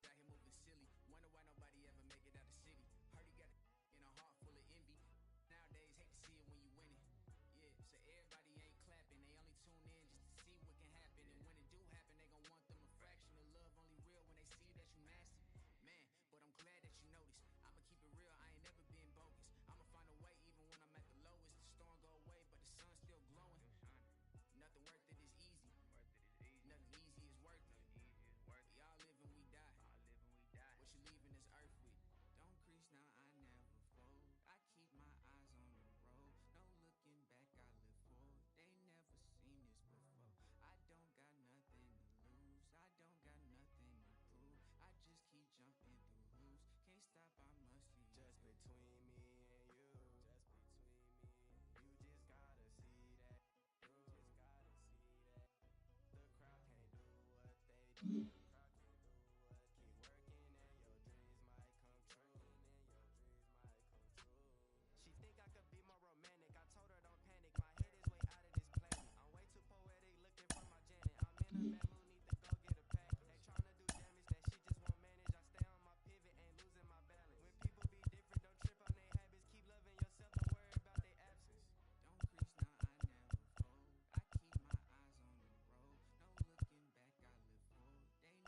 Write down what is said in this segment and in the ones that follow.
Out here moving silly. Wonder why nobody ever make it out the city. Heard he got in a heart full of envy. Nowadays, hate to see it when you win it. Yeah, so everybody ain't clapping. They only tune in just to see what can happen. And when it do happen, they gon' want them a fraction of love. Only real when they see that you nasty. Man, but I'm glad that you noticed. I'ma keep it real, I ain't never been bogus. I'ma find a way even when I'm at the lowest. The storm go away, but the sun's still glowing. Nothing worth it is easy. Nothing easy is worth it. Y'all live and we die. What you leaving this earth with? Don't crease now, I never fold. I keep my eyes on the road. No looking back, I live forward. They never seen this before. I don't got nothing to lose. I don't got nothing to prove. I just keep jumping through hoops. Can't stop, I must be. Just between me and you. Just between me and you. Just gotta see that. You just gotta see that. The crowd can't do what they do. The crowd can't do what. Keep working and your dreams might come true. She think I could be more romantic. I told her don't panic. My head is way out of this planet. I'm way too poetic, looking for my Janet. I'm in a bad mood, need to go get a pack. They tryna do damage that she just won't manage. I stay on my pivot, ain't losing my balance. When people be different, don't trip on their habits. Keep loving yourself, don't worry about their absence. Don't crease now, I never fold. I keep my eyes on the road. No looking back, I live forward. They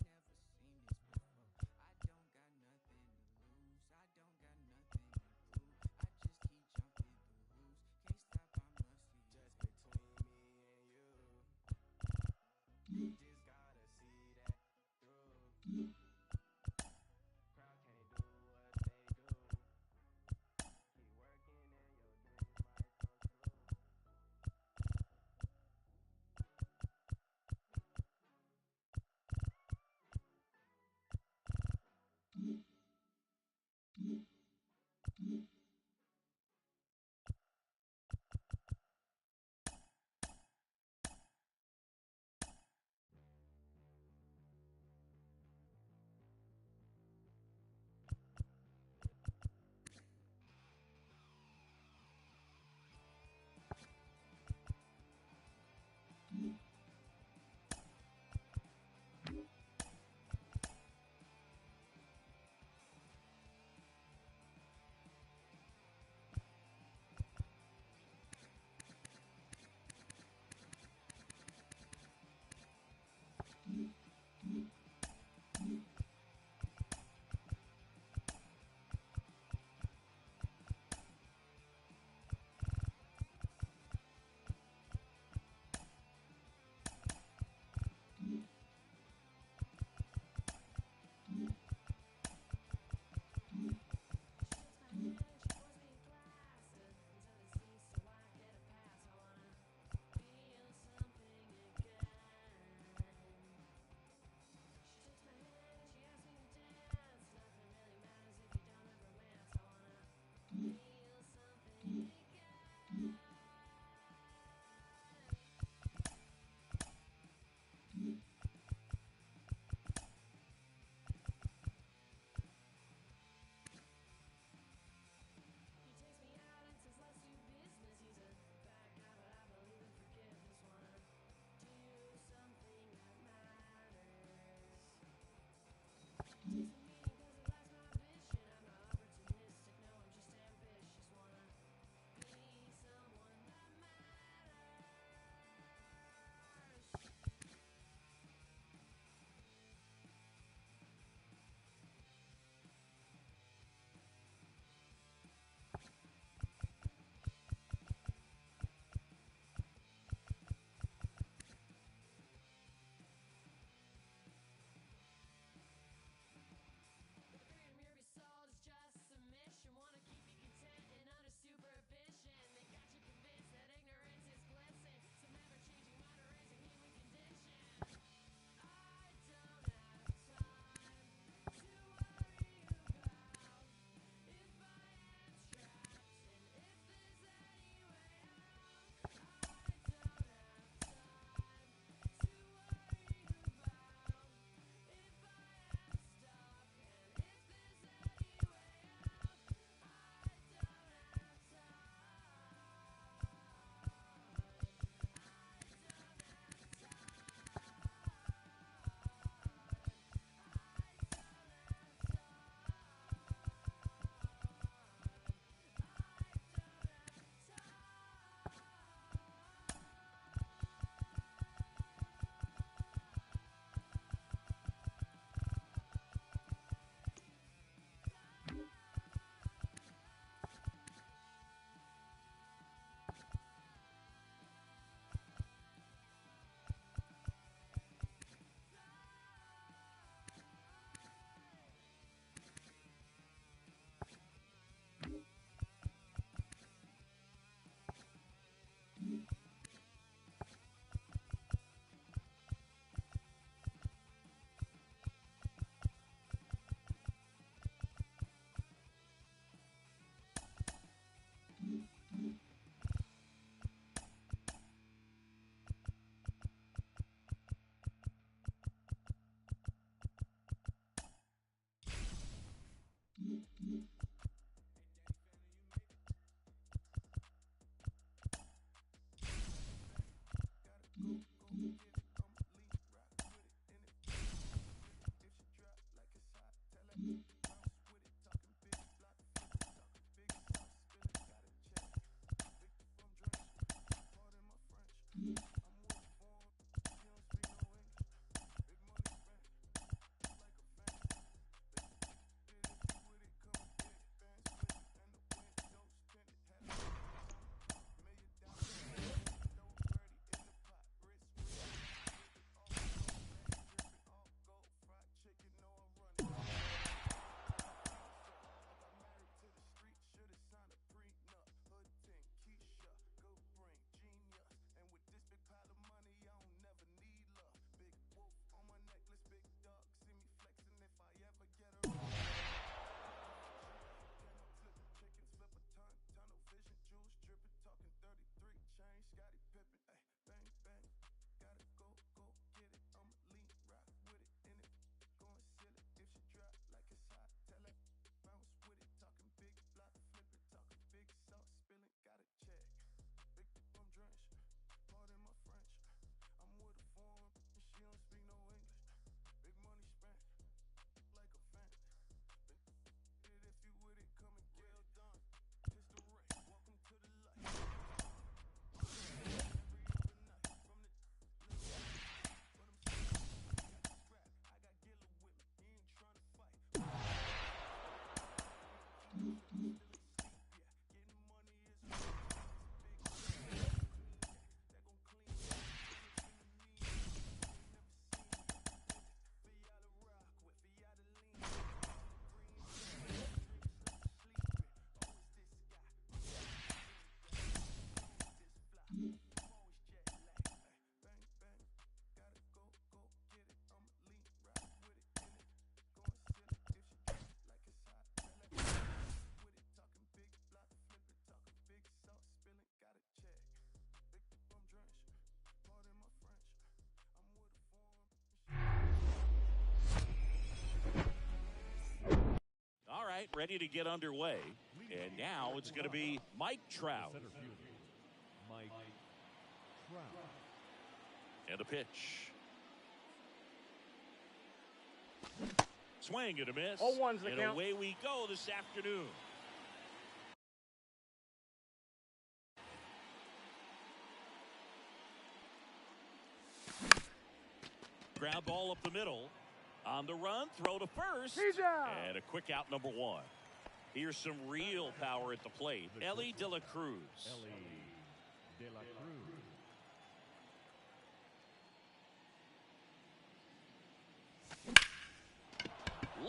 ready to get underway. And now it's going to be Mike Trout. Mike Trout. And a pitch. Swing and a miss. 0-1's the and count. Away we go this afternoon. Ground ball up the middle. On the run, throw to first. He's out. And a quick out, number one. Here's some real power at the plate. Ellie De La Cruz. Ellie De La Cruz.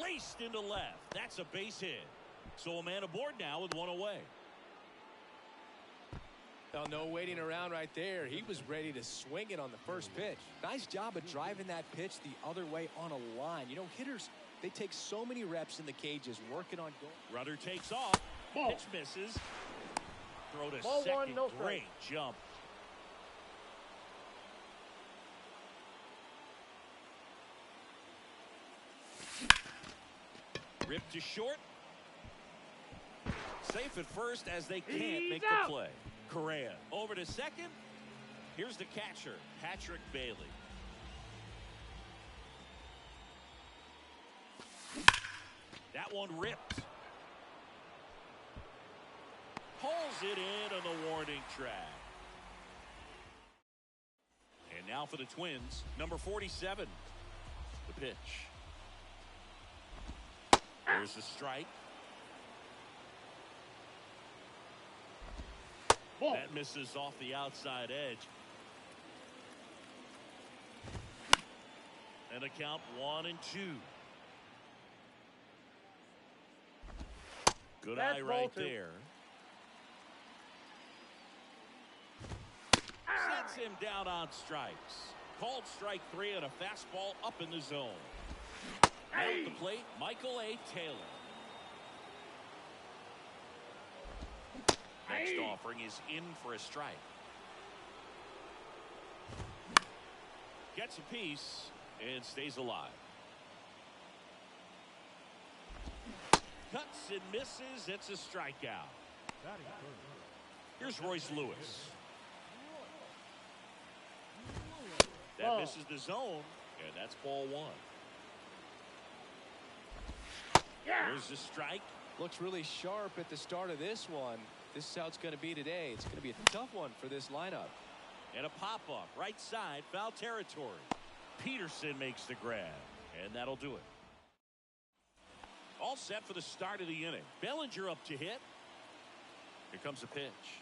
Laced into left. That's a base hit. So a man aboard now with one away. Well, no waiting around right there. He was ready to swing it on the first pitch. Nice job of driving that pitch the other way on a line. You know, hitters, they take so many reps in the cages working on goal. Runner takes off. Ball. Pitch misses. Throw to Ball second. one, no strike. Great jump. Ripped to short. Safe at first as they can't He's make out. the play. Correa over to second. Here's the catcher, Patrick Bailey. That one ripped. Pulls it in on the warning track. And now for the Twins, number 47. The pitch. There's the strike. Ball. That misses off the outside edge. And a count 1-2. Good That's eye ball right two. there. Sets him down on strikes. Called strike 3 on a fastball up in the zone. Now at the plate, Michael A. Taylor. Next offering is in for a strike. Gets a piece and stays alive. Cuts and misses. It's a strikeout. Batting first. Here's Royce Lewis. That Ball. misses the zone, and that's ball one. Yeah. There's the strike. Looks really sharp at the start of this one. This is how it's going to be today. It's going to be a tough one for this lineup. And a pop-up, right side, foul territory. Peterson makes the grab, and that'll do it. All set for the start of the inning. Bellinger up to hit. Here comes a pitch.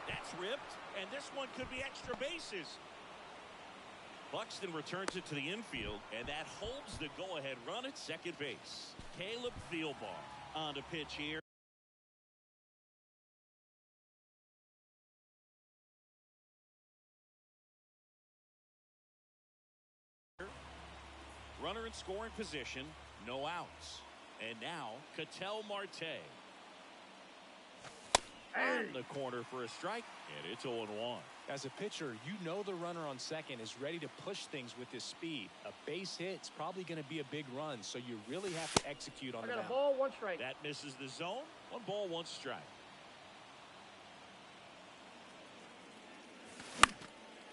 That's ripped, and this one could be extra bases. Buxton returns it to the infield, and that holds the go-ahead run at second base. Caleb Thielbar on the pitch here. Runner in scoring position, no outs. And now, Ketel Marte. In the corner for a strike, and it's 0-1. As a pitcher, you know the runner on second is ready to push things with his speed. A base hit's probably going to be a big run, so you really have to execute on I the got a mound. ball, 1 strike. That misses the zone. 1 ball, 1 strike.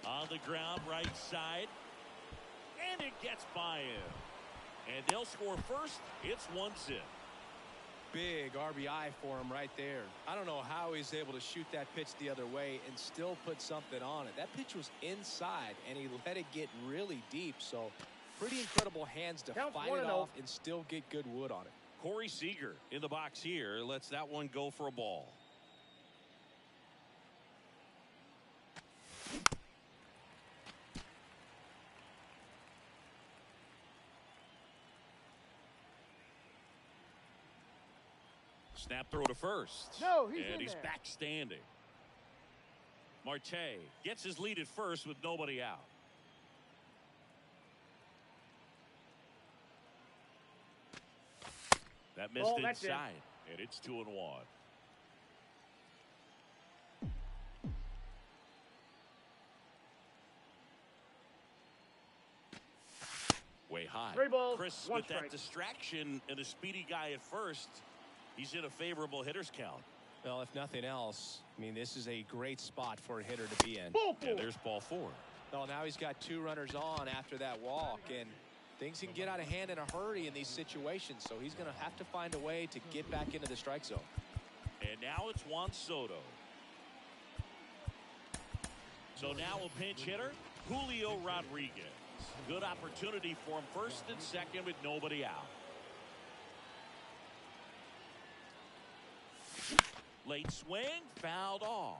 On the ground, right side. And it gets by him. And they'll score first. It's 1-0. Big RBI for him right there. I don't know how he's able to shoot that pitch the other way and still put something on it. That pitch was inside, and he let it get really deep. So pretty incredible hands to Counts fight 1-0. it off and still get good wood on it. Corey Seager in the box here. Lets that one go for a ball. Snap throw to first. No, he's and in he's there. back standing. Marte gets his lead at first with nobody out. That missed Ball, that's it. inside, and it's 2-1. way high. 3 balls, Chris, 1 with strike. that distraction and a speedy guy at first, he's in a favorable hitter's count. Well, if nothing else, I mean, this is a great spot for a hitter to be in. Ball 4. Yeah, there's ball 4. Well, now he's got 2 runners on after that walk, and things can get out of hand in a hurry in these situations, so he's going to have to find a way to get back into the strike zone. And now it's Juan Soto. So now a pinch hitter, Julio Rodriguez. Good opportunity for him first and second with nobody out. Late swing, fouled off.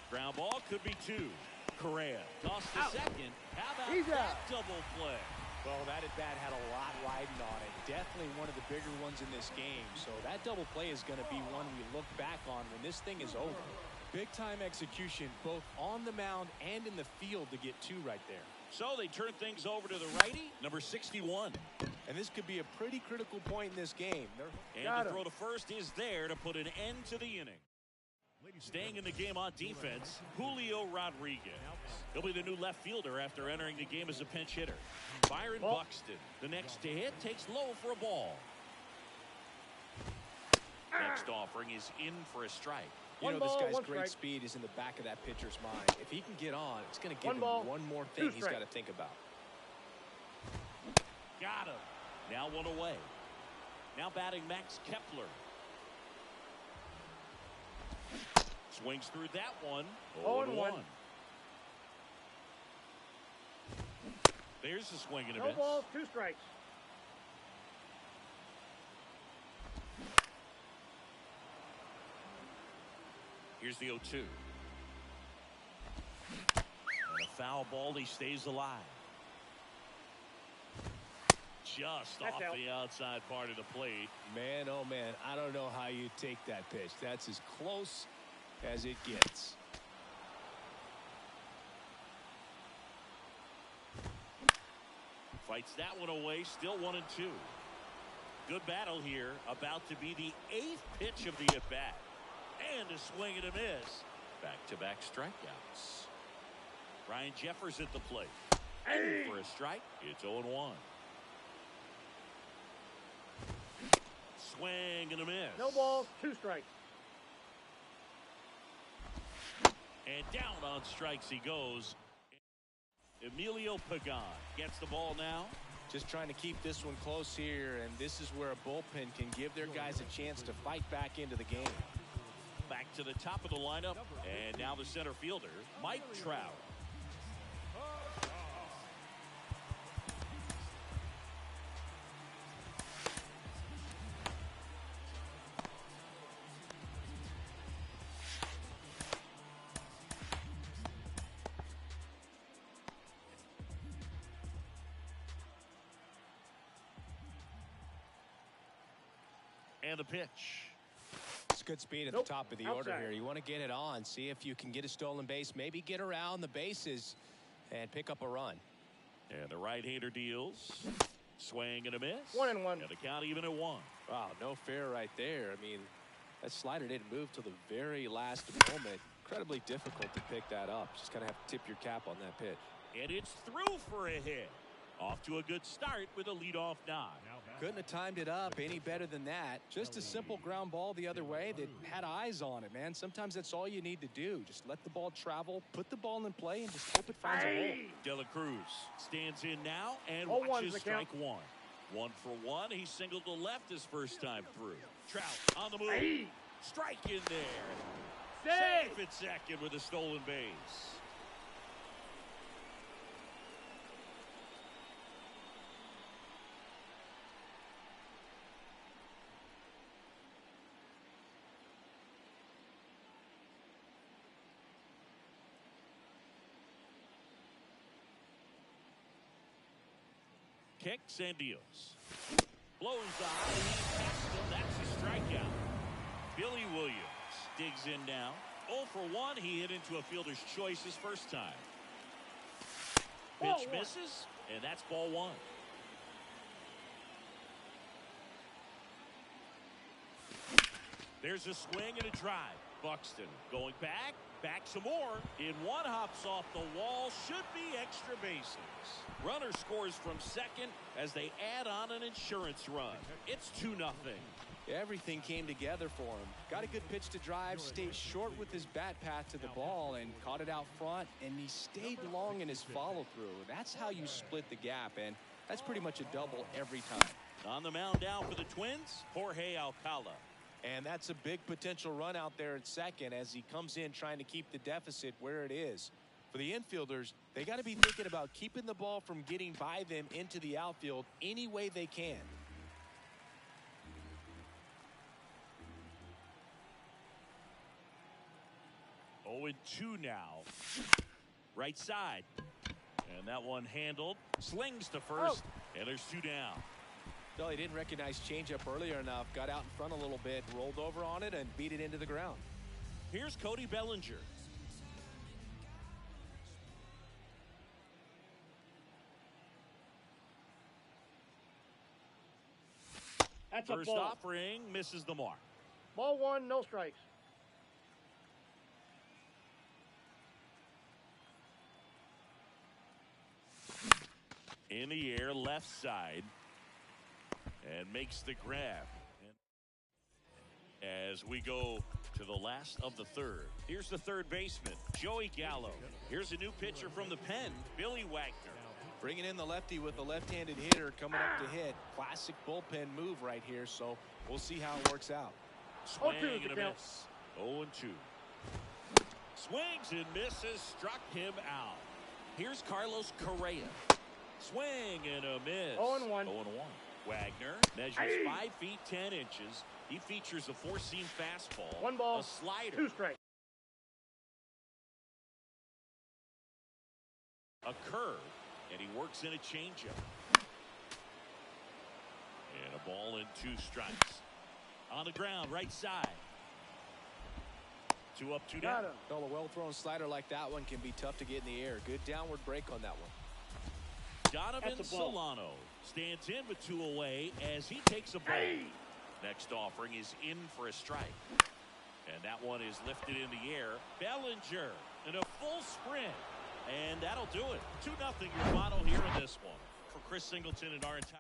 Ground ball could be 2. Correa tossed to second. How about He's that out. double play? Well, that at bat had a lot riding on it. Definitely one of the bigger ones in this game. So that double play is going to be one we look back on when this thing is over. Big time execution both on the mound and in the field to get 2 right there. So they turn things over to the righty, number 61. And this could be a pretty critical point in this game. And the throw to first is there to put an end to the inning. Staying in the game on defense, Julio Rodriguez. He'll be the new left fielder after entering the game as a pinch hitter. Byron Buxton, the next to hit, takes low for a ball. Next offering is in for a strike. You know, 1 this ball, guy's 1 great strike. speed is in the back of that pitcher's mind. If he can get on, it's going to give 1 him ball, one more 2 thing he's got strike. to think about. Got him. Now 1 away. Now batting Max Kepler. Swings through that one. 0-1. There's the swing and a No miss. balls, 2 strikes. Here's the 0-2. And a foul ball. He stays alive. Just That's off out. the outside part of the plate. Man, oh man, I don't know how you take that pitch. That's as close as it gets. Fights that one away. Still 1-2. Good battle here. About to be the 8th pitch of the at-bat. And a swing and a miss. Back-to-back strikeouts. Ryan Jeffers at the plate. Hey. For a strike, it's 0-1. Swing and a miss. No balls, 2 strikes. And down on strikes he goes. Emilio Pagan gets the ball now. Just trying to keep this one close here, and this is where a bullpen can give their guys a chance to fight back into the game. Back to the top of the lineup, and now the center fielder, Mike Trout. And the pitch. It's good speed at Nope. the top of the order Outside. here. You want to get it on, see if you can get a stolen base, maybe get around the bases and pick up a run. And the right-hander deals. Swing and a miss. 1-1. And the count even at 1. Wow, no fair right there. I mean, that slider didn't move till the very last moment. Incredibly difficult to pick that up. Just kind of have to tip your cap on that pitch. And it's through for a hit. Off to a good start with a leadoff nod. Couldn't have timed it up any better than that. Just a simple ground ball the other way that had eyes on it, man. Sometimes that's all you need to do. Just let the ball travel, put the ball in play, and just hope it finds a hole. De La Cruz stands in now and 0-1's watches the strike count. 1. 1 for 1. He singled to left his first time through. Trout on the move. Hey. Strike in there. Safe. Safe at second with a stolen base. Kicks and deals. Blows on. He passed him. That's a strikeout. Billy Williams digs in now. 0 for 1. He hit into a fielder's choice his first time. Pitch misses, and that's ball 1. There's a swing and a drive. Buxton going back some more. In one, hops off the wall. Should be extra bases. Runner scores from second as they add on an insurance run. It's 2-0. Everything came together for him. Got a good pitch to drive, stayed short with his bat path to the ball, and caught it out front, and he stayed long in his follow-through. That's how you split the gap, and that's pretty much a double every time. On the mound now for the Twins, Jorge Alcala. And that's a big potential run out there at second as he comes in trying to keep the deficit where it is. For the infielders, they got to be thinking about keeping the ball from getting by them into the outfield any way they can. Oh, 2 now. Right side. And that one handled. Slings to first. And there's 2 down. No, he didn't recognize changeup earlier enough. Got out in front a little bit, rolled over on it, and beat it into the ground. Here's Cody Bellinger. That's a First ball. offering misses the mark. Ball 1, no strikes. In the air, left side. And makes the grab. As we go to the last of the third. Here's the third baseman, Joey Gallo. Here's a new pitcher from the pen, Billy Wagner. Bringing in the lefty with a left-handed hitter coming up to hit. Classic bullpen move right here, so we'll see how it works out. Swing 0-2 and a count. miss. 0-2. Swings and misses, struck him out. Here's Carlos Correa. Swing and a miss. 0-1. 0-1. Wagner measures 5 feet 10 inches. He features a 4-seam fastball, 1 ball, a slider, 2 strikes. a curve, and he works in a changeup. And a ball and 2 strikes. On the ground, right side. 2 up, 2 down. Got him. Well, a well-thrown slider like that one can be tough to get in the air. Good downward break on that one. Donovan That's a ball. Solano stands in with 2 away as he takes a ball. Next offering is in for a strike. And that one is lifted in the air. Bellinger in a full sprint. And that'll do it. 2-0 your final here in this one. For Chris Singleton and our entire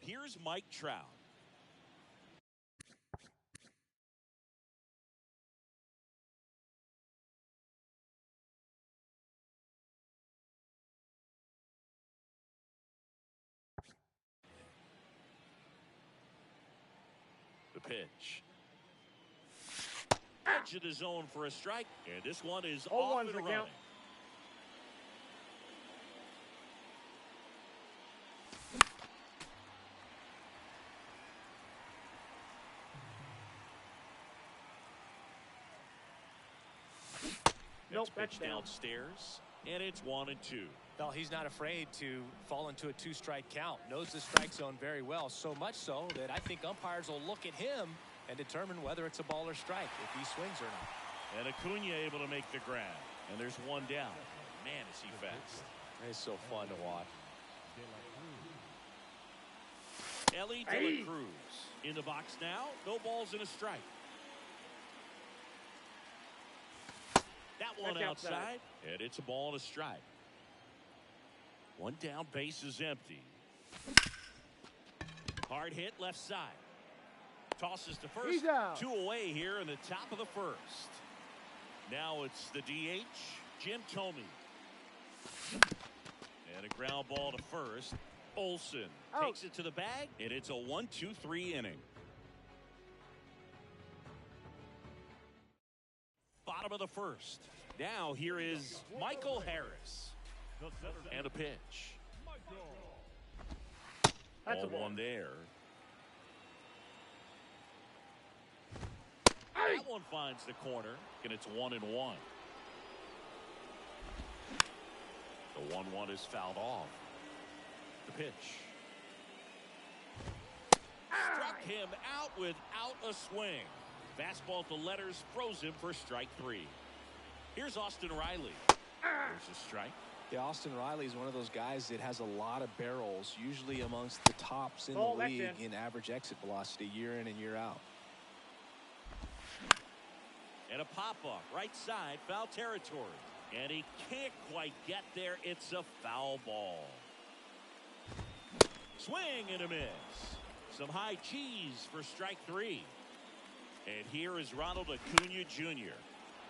Here's Mike Trout. The pitch. Edge of the zone for a strike, and this one is off and running. Nope, pitch downstairs, and it's 1-2. Well, he's not afraid to fall into a two-strike count. Knows the strike zone very well, so much so that I think umpires will look at him and determine whether it's a ball or strike, if he swings or not. And Acuna able to make the grab, and there's one down. Man, is he fast. It's so fun to watch. Ellie De La Cruz in the box now. No balls and a strike. That one outside, and it's a ball and a strike. One down, base is empty. Hard hit left side. Tosses to first. Two away here in the top of the first. Now it's the DH, Jim Thome. And a ground ball to first. Olsen takes it to the bag, and it's a 1-2-3 inning. Bottom of the first. Now here is Michael Harris. And a pitch. That's Ball a one there. That one finds the corner, and it's 1-1. The 1-1 is fouled off. The pitch. Struck him out without a swing. Fastball to letters froze him for strike 3. Here's Austin Riley. There's a strike. Yeah, Austin Riley is one of those guys that has a lot of barrels, usually amongst the tops in the league in average exit velocity year in and year out. And a pop-up right side, foul territory. And he can't quite get there. It's a foul ball. Swing and a miss. Some high cheese for strike 3. And here is Ronald Acuna Jr.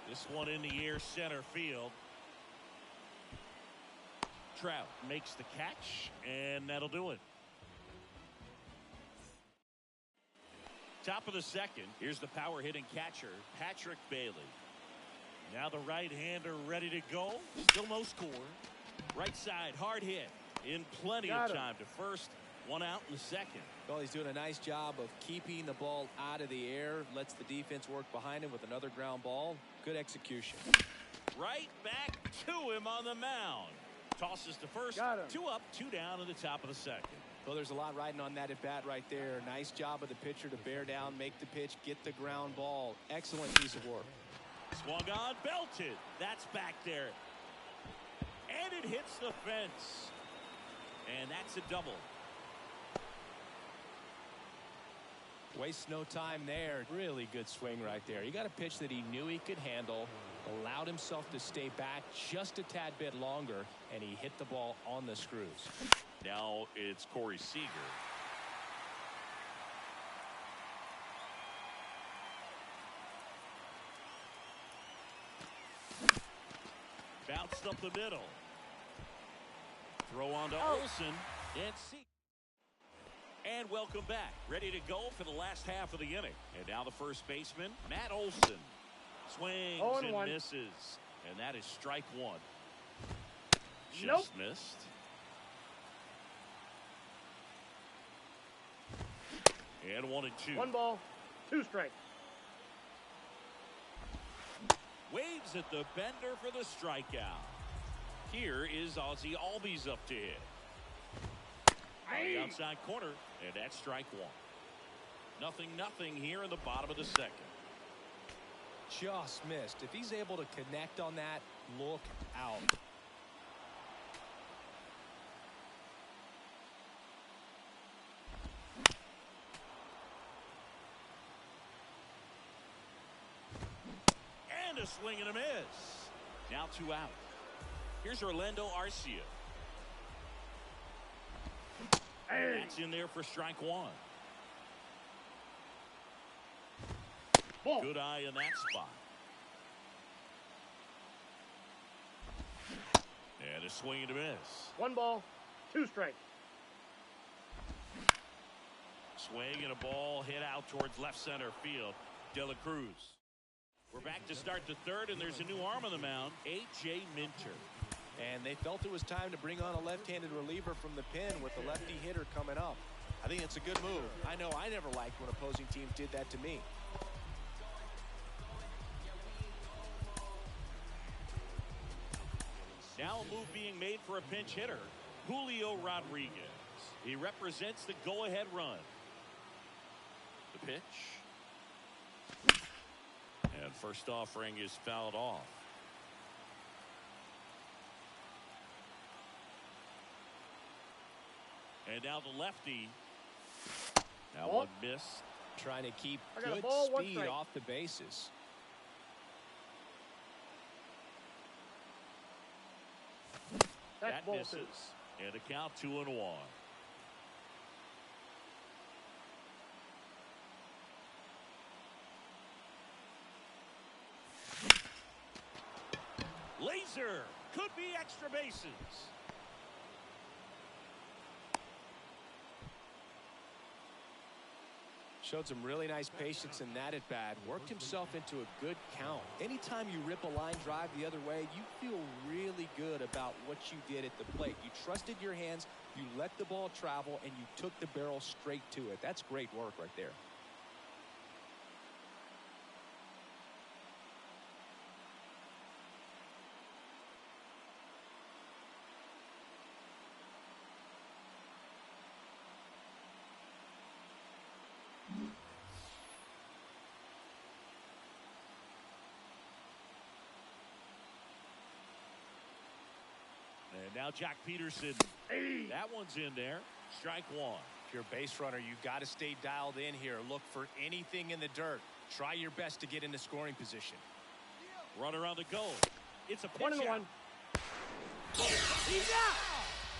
This one in the air center field. Trout makes the catch, and that'll do it. Top of the second. Here's the power hitting catcher, Patrick Bailey. Now the right-hander ready to go. Still no score. Right side, hard hit. In plenty of time to first. One out in the second. Well, he's doing a nice job of keeping the ball out of the air. Lets the defense work behind him with another ground ball. Good execution. Right back to him on the mound. Tosses to first. 2 up, 2 down in the top of the second. Well, there's a lot riding on that at bat right there. Nice job of the pitcher to bear down, make the pitch, get the ground ball. Excellent piece of work. Swung on, belted. That's back there. And it hits the fence. And that's a double. Wastes no time there. Really good swing right there. He got a pitch that he knew he could handle, allowed himself to stay back just a tad bit longer, and he hit the ball on the screws. Now it's Corey Seager. Bounced up the middle. Throw on to Olsen. And Seager. And welcome back. Ready to go for the last half of the inning. And now the first baseman, Matt Olsen. Swings and misses. And that is strike one. Just missed. And 1-2. 1 ball, 2 strikes. Waves at the bender for the strikeout. Here is Ozzie Albies up to hit. On the outside corner, and that's strike one. 0-0 here in the bottom of the second. Just missed. If he's able to connect on that, look out. And a swing and a miss. Now 2 out. Here's Orlando Arcia. That's in there for strike one. Ball. Good eye in that spot. And a swing and a miss. 1 ball, 2 strikes. Swing and a ball hit out towards left center field. De La Cruz. We're back to start the third, and there's a new arm on the mound, A.J. Minter. And they felt it was time to bring on a left-handed reliever from the pen with the lefty hitter coming up. I think it's a good move. I know I never liked when opposing teams did that to me. Now a move being made for a pinch hitter, Julio Rodriguez. He represents the go-ahead run. The pitch. And first offering is fouled off. And now the lefty. Now one miss. Trying to keep good ball, speed off the bases. That misses. And a count 2-1. Laser. Could be extra bases. Showed some really nice patience in that at bat. Worked himself into a good count. Anytime you rip a line drive the other way, you feel really good about what you did at the plate. You trusted your hands, you let the ball travel, and you took the barrel straight to it. That's great work right there. And now Jack Peterson. That one's in there. Strike one. If you're a base runner, you've got to stay dialed in here. Look for anything in the dirt. Try your best to get into scoring position. Runner on the go. It's a pitch 1-1. out. He's out.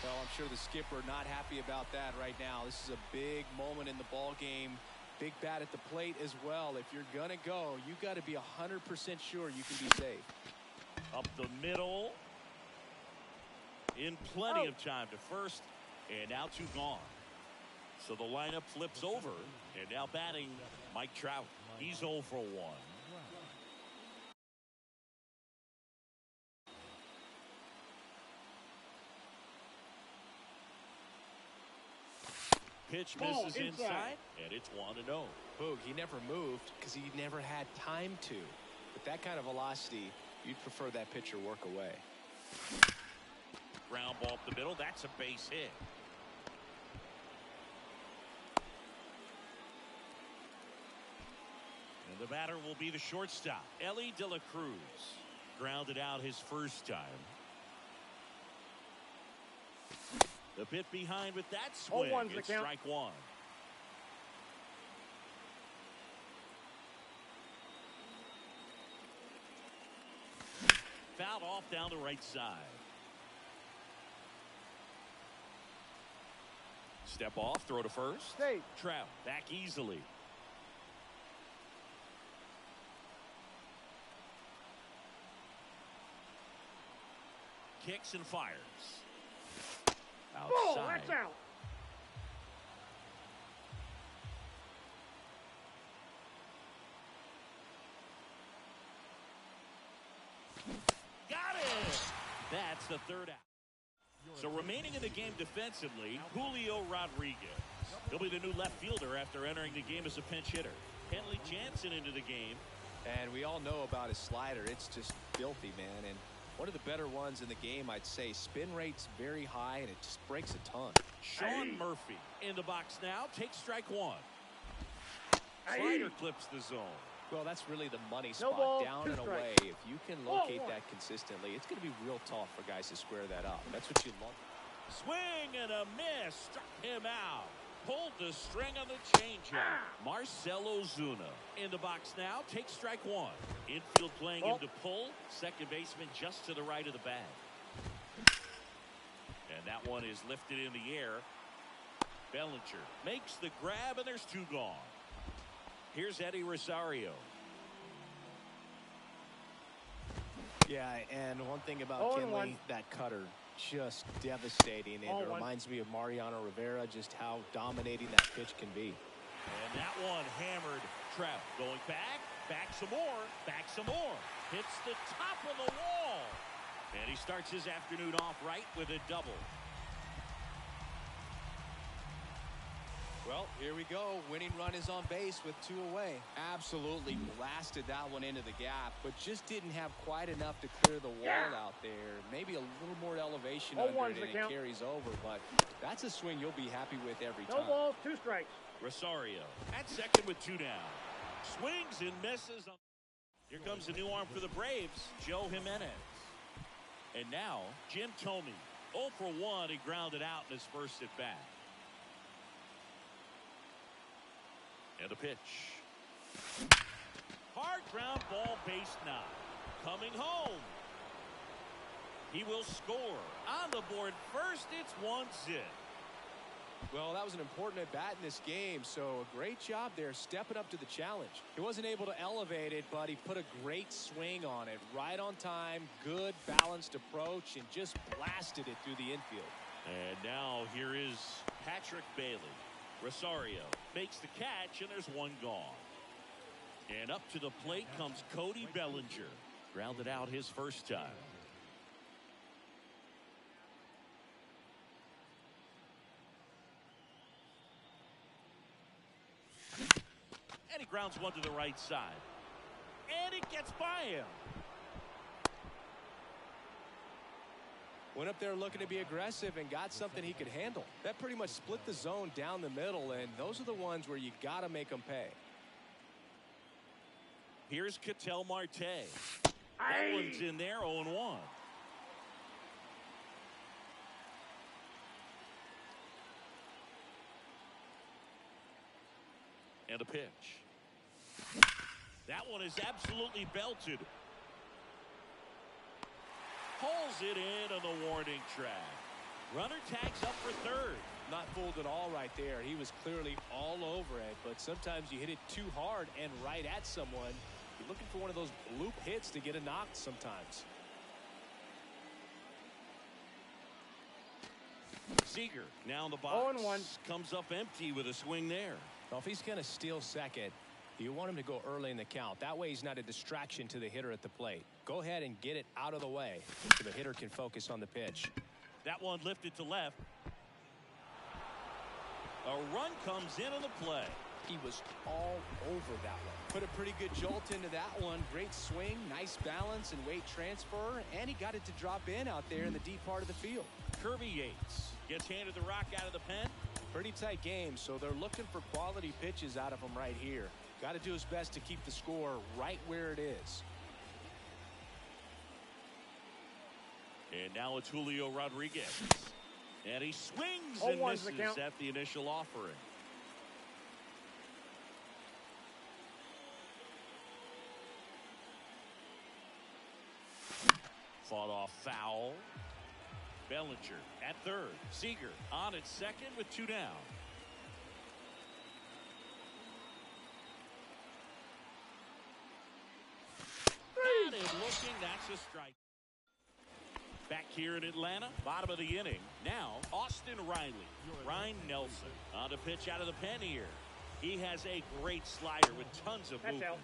Well, I'm sure the skipper not happy about that right now. This is a big moment in the ball game. Big bat at the plate as well. If you're gonna go, you got to be 100% sure you can be safe. Up the middle. In plenty of time to first. And now 2 gone. So the lineup flips over, and now batting Mike Trout. He's 0 for 1. Pitch misses inside, and it's 1-0. Boog, he never moved because he never had time to. With that kind of velocity, you'd prefer that pitcher work away. Ground ball up the middle. That's a base hit. And the batter will be the shortstop, Ellie De La Cruz. Grounded out his first time. The bit behind with that swing. It's strike one. Fouled off down the right side. Step off, throw to first. Safe. Trout back easily. Kicks and fires. Outside. Oh, that's out. Got it. That's the third out. So remaining in the game defensively, Julio Rodriguez. He'll be the new left fielder after entering the game as a pinch hitter. Kenley Jansen into the game. And we all know about his slider. It's just filthy, man. And one of the better ones in the game, I'd say. Spin rate's very high, and it just breaks a ton. Sean Murphy in the box now. Takes strike one. Slider clips the zone. Well, that's really the money spot, ball, down and away. If you can locate that consistently, it's going to be real tough for guys to square that up. That's what you love. Swing and a miss. Struck him out. Pulled the string on the changeup. Marcell Ozuna in the box now. Takes strike one. Infield playing him to pull. Second baseman just to the right of the bag. And that one is lifted in the air. Bellinger makes the grab, and there's two gone. Here's Eddie Rosario. Yeah, and one thing about Kenley, that cutter, just devastating. And it reminds me of Mariano Rivera, just how dominating that pitch can be. And that one hammered. Trout going back some more, back some more. Hits the top of the wall. And he starts his afternoon off right with a double. Well, here we go. Winning run is on base with two away. Absolutely blasted that one into the gap, but just didn't have quite enough to clear the wall out there. Maybe a little more elevation under it, and it carries over, but that's a swing you'll be happy with every time. No balls, 2 strikes. Rosario at second with 2 down. Swings and misses. Here comes a new arm for the Braves, Joe Jimenez. And now, Jim Thome. 0 for 1, he grounded out in his first at bat. And the pitch. Hard ground ball, base knock. Coming home. He will score. On the board first, it's 1-0. Well, that was an important at bat in this game, so a great job there stepping up to the challenge. He wasn't able to elevate it, but he put a great swing on it. Right on time, good balanced approach, and just blasted it through the infield. And now here is Patrick Bailey. Rosario makes the catch, and there's one gone. And up to the plate comes Cody Bellinger. Grounded out his first time. And he grounds one to the right side. And it gets by him. Went up there looking to be aggressive and got something he could handle. That pretty much split the zone down the middle, and those are the ones where you got to make them pay. Here's Ketel Marte. That one's in there, 0-1. And a pitch. That one is absolutely belted. Pulls it in on the warning track. Runner tags up for third. Not fooled at all right there. He was clearly all over it, but sometimes you hit it too hard and right at someone. You're looking for one of those bloop hits to get a knock sometimes. Seager now in the box. 0-1. Comes up empty with a swing there. Well, if he's going to steal second, you want him to go early in the count. That way he's not a distraction to the hitter at the plate. Go ahead and get it out of the way so the hitter can focus on the pitch. That one lifted to left. A run comes in on the play. He was all over that one. Put a pretty good jolt into that one. Great swing, nice balance and weight transfer, and he got it to drop in out there in the deep part of the field. Kirby Yates gets handed the rock out of the pen. Pretty tight game, so they're looking for quality pitches out of him right here. Got to do his best to keep the score right where it is. And now it's Julio Rodriguez. And he swings and misses at the initial offering. Fought off foul. Bellinger at third. Seager on at second with 2 down. That is looking. That's a strike. Back here in Atlanta, bottom of the inning. Now, Austin Riley. Ryan Nelson on the pitch out of the pen here. He has a great slider with tons of movement.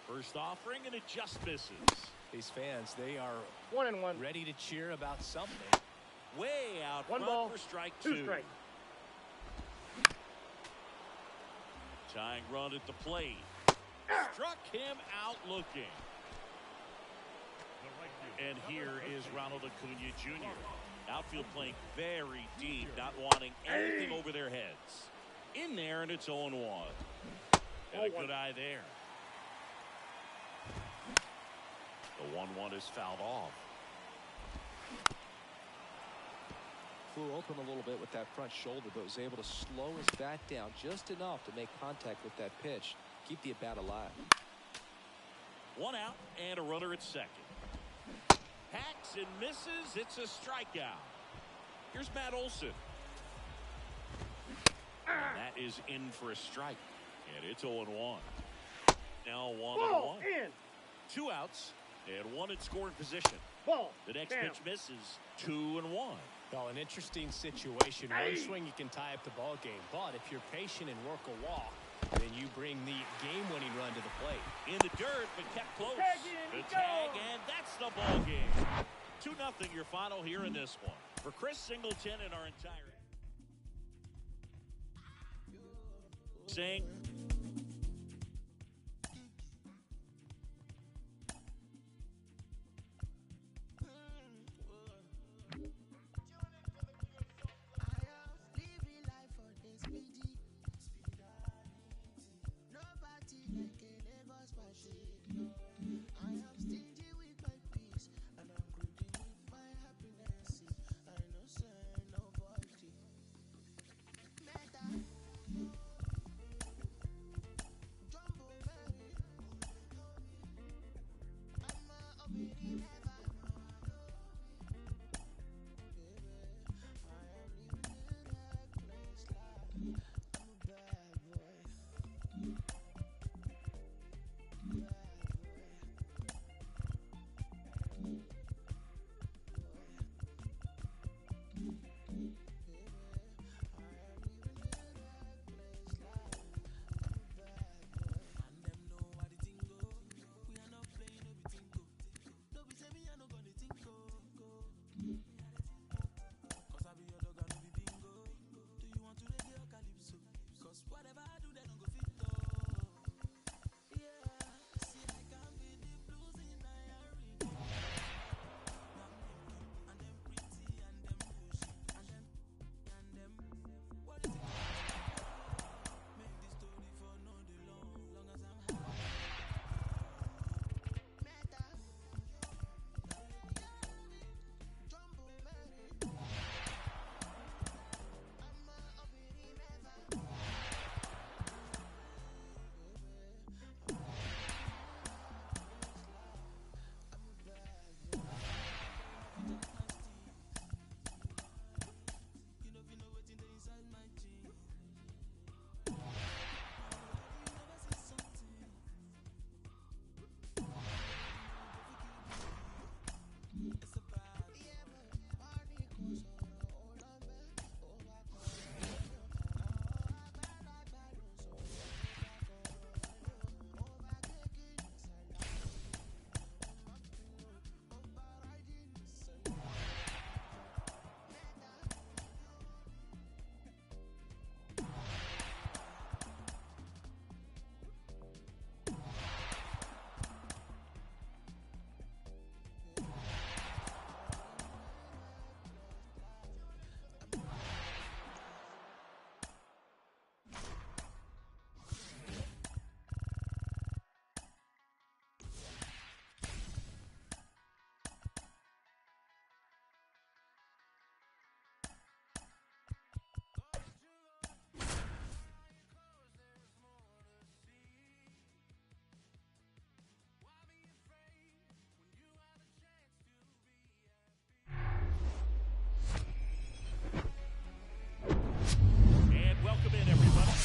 First offering, and it just misses. These fans, they are 1-1. ready to cheer about something. Way out One front ball, for strike 2 2. strikes. Tying run at the plate. Struck him out looking. And here is Ronald Acuna Jr. Outfield playing very deep, not wanting anything over their heads. In there, and it's 0-1. And a good eye there. The 1-1 is fouled off. Flew open a little bit with that front shoulder, but was able to slow his bat down just enough to make contact with that pitch. Keep the at-bat alive. 1 out and a runner at second. Hacks and misses. It's a strikeout. Here's Matt Olson. And that is in for a strike. And it's 0-1. Now 1-1. 2 outs and 1 in scoring position. The next pitch misses. 2-1. Well, an interesting situation. One swing you can tie up the ball game, but if you're patient and work a walk, then you bring the game-winning run to the plate. In the dirt, but kept close. The tag, and that's the ball game. 2-0 your final here in this one. For Chris Singleton and our entire saying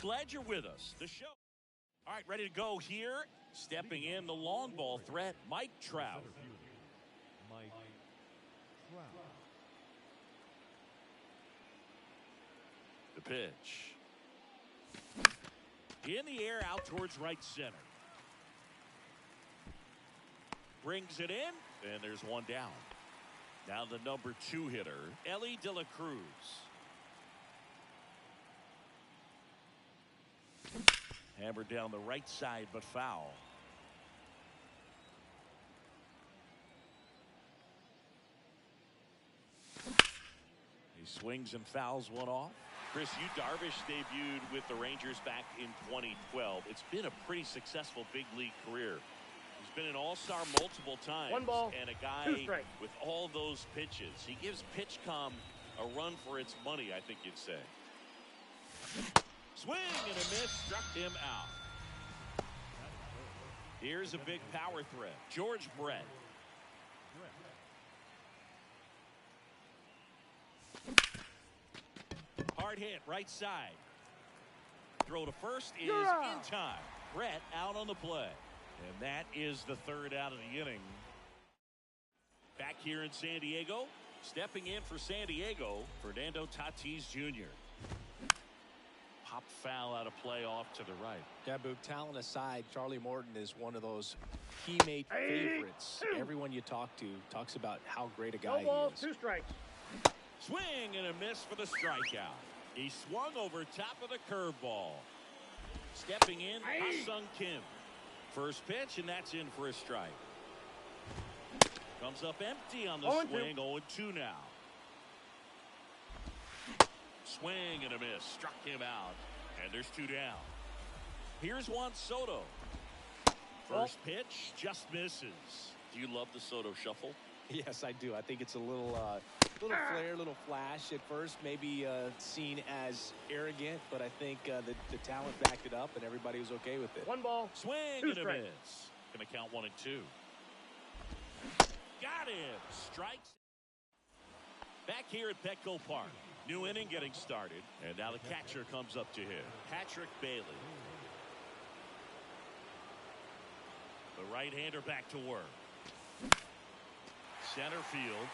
Glad you're with us. The show. All right, ready to go here. Stepping in the long ball threat, Mike Trout. Mike Trout. The pitch. In the air out towards right center. Brings it in, and there's one down. Now the number 2 hitter, Ellie De La Cruz. Hammered down the right side, but foul. He swings and fouls one off. Chris, Yu Darvish debuted with the Rangers back in 2012. It's been a pretty successful big league career. He's been an all-star multiple times. 1 ball, and a guy 2 strikes. with all those pitches. He gives PitchCom a run for its money, I think you'd say. Swing and a miss, struck him out. Here's a big power threat. George Brett. Hard hit, right side. Throw to first is in time. Brett out on the play. And that is the 3rd out of the inning. Back here in San Diego. Stepping in for San Diego, Fernando Tatis Jr. Pop foul out of play off to the right. Yeah, Boog, talent aside, Charlie Morton is one of those teammate favorites. Everyone you talk to talks about how great a guy No balls, he is. 2 strikes. Swing and a miss for the strikeout. He swung over top of the curveball. Stepping in, Ha-Sung Kim. First pitch, and that's in for a strike. Comes up empty on the swing, 0-2 now. Swing and a miss, struck him out, and there's 2 down. Here's Juan Soto. First pitch, just misses. Do you love the Soto shuffle? Yes, I do. I think it's a little flair, little flash at first, maybe seen as arrogant, but I think the talent backed it up, and everybody was okay with it. 1 ball, Swing 2 and a strikes. miss. Gonna count 1 and 2. Got him. Strikes. Back here at Petco Park. New inning getting started, and now the catcher comes up to hit. Patrick Bailey. The right-hander back to work. Center field.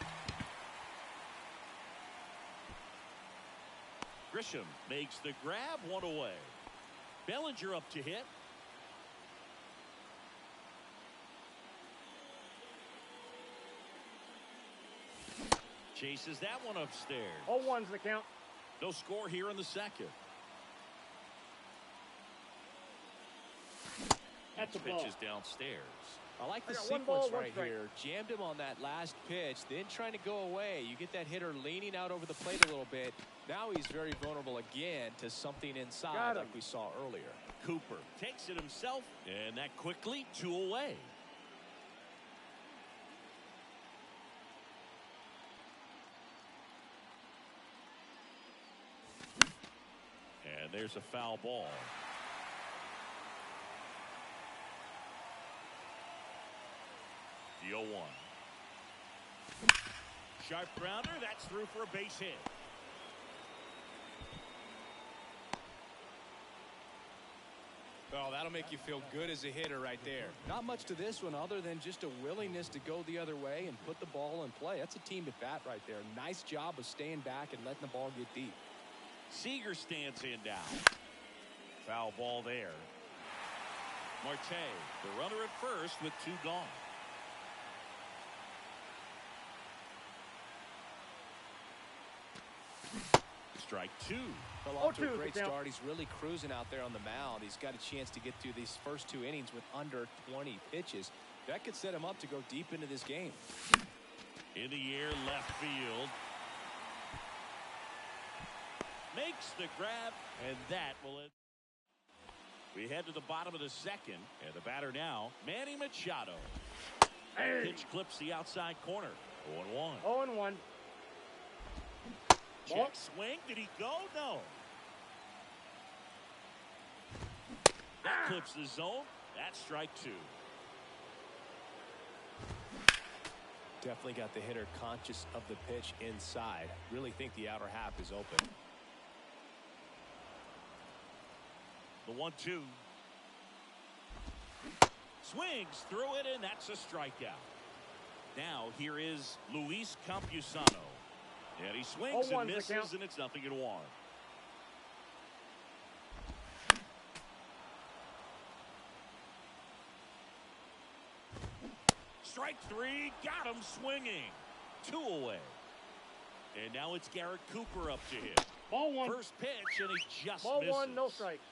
Grisham makes the grab, 1 away. Bellinger up to hit. Chases that one upstairs. 0-1's the count. No score here in the 2nd. That's a ball. Pitches downstairs. I like the I got 1 sequence ball, 1 right strike. here. Jammed him on that last pitch, then trying to go away. You get that hitter leaning out over the plate a little bit. Now he's very vulnerable again to something inside like we saw earlier. Cooper takes it himself, and that quickly 2 away. And there's a foul ball. The 0-1. Sharp grounder, that's through for a base hit. Oh, that'll make you feel good as a hitter right there. Not much to this one other than just a willingness to go the other way and put the ball in play. That's a team at bat right there. Nice job of staying back and letting the ball get deep. Seager stands in down. Foul ball there. Marte, the runner at first with 2 gone. Strike 2. Fell off to a great start. He's really cruising out there on the mound. He's got a chance to get through these first 2 innings with under 20 pitches. That could set him up to go deep into this game. In the air, left field. Makes the grab, and that will it. We head to the bottom of the 2nd, and the batter now, Manny Machado. Pitch clips the outside corner. 0-1. 0-1. Check swing. Did he go? No. That clips the zone. That's strike 2. Definitely got the hitter conscious of the pitch inside. Really think the outer half is open. The 1-2. Swings through it, and that's a strikeout. Now here is Luis Campusano. And he swings and misses, and it's 0-1. Strike three, got him swinging. 2 away. And now it's Garrett Cooper up to hit. Ball 1. First pitch, and he just Ball misses. 1, no strikes.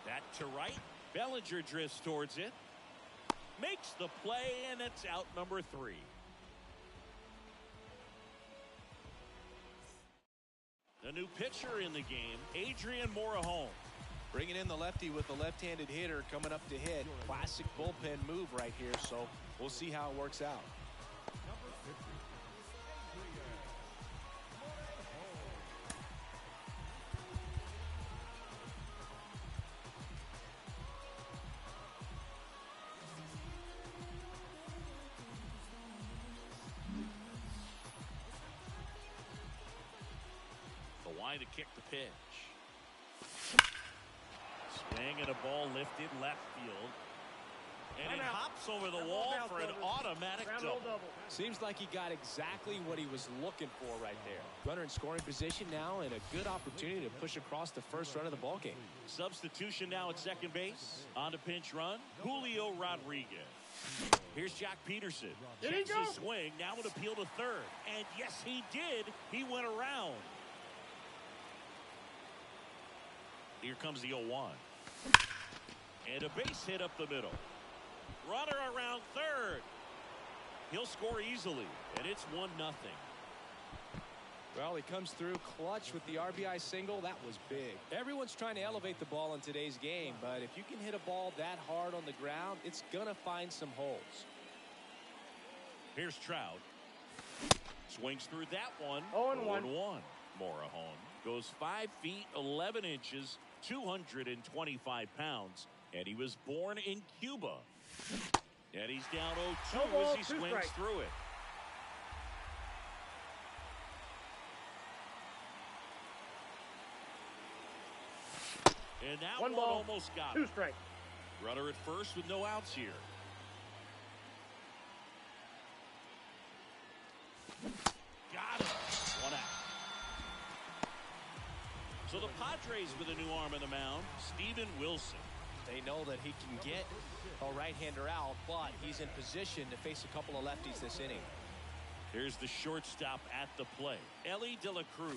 That to right. Bellinger drifts towards it. Makes the play, and it's out number 3. The new pitcher in the game, Adrian Morejon. Bringing in the lefty with the left-handed hitter coming up to hit. Classic bullpen move right here, so we'll see how it works out. The line to kick the pitch. Swing and a ball lifted left field. And he hops over the wall for an automatic double. Seems like he got exactly what he was looking for right there. Runner in scoring position now and a good opportunity to push across the first run of the ballgame. Substitution now at second base. On the pinch run, Julio Rodriguez. Here's Jack Peterson. Checks his swing, now an appeal to third. And yes, he did. He went around. Here comes the 0-1. And a base hit up the middle. Runner around third. He'll score easily, and it's 1-0. Well, he comes through clutch with the RBI single. That was big. Everyone's trying to elevate the ball in today's game, but if you can hit a ball that hard on the ground, it's going to find some holes. Here's Trout. Swings through that one. 0-1. 0-1. Morejon goes 5 feet 11 inches, 225 pounds, and he was born in Cuba. And he's down 0-2 as he swings through it. And that one almost got him. 2 strikes. Runner at first with no outs here. Got him. 1 out. So the Padres with a new arm in the mound, Steven Wilson. They know that he can get a right-hander out, but he's in position to face a couple of lefties this inning. Here's the shortstop at the plate, Ellie De La Cruz.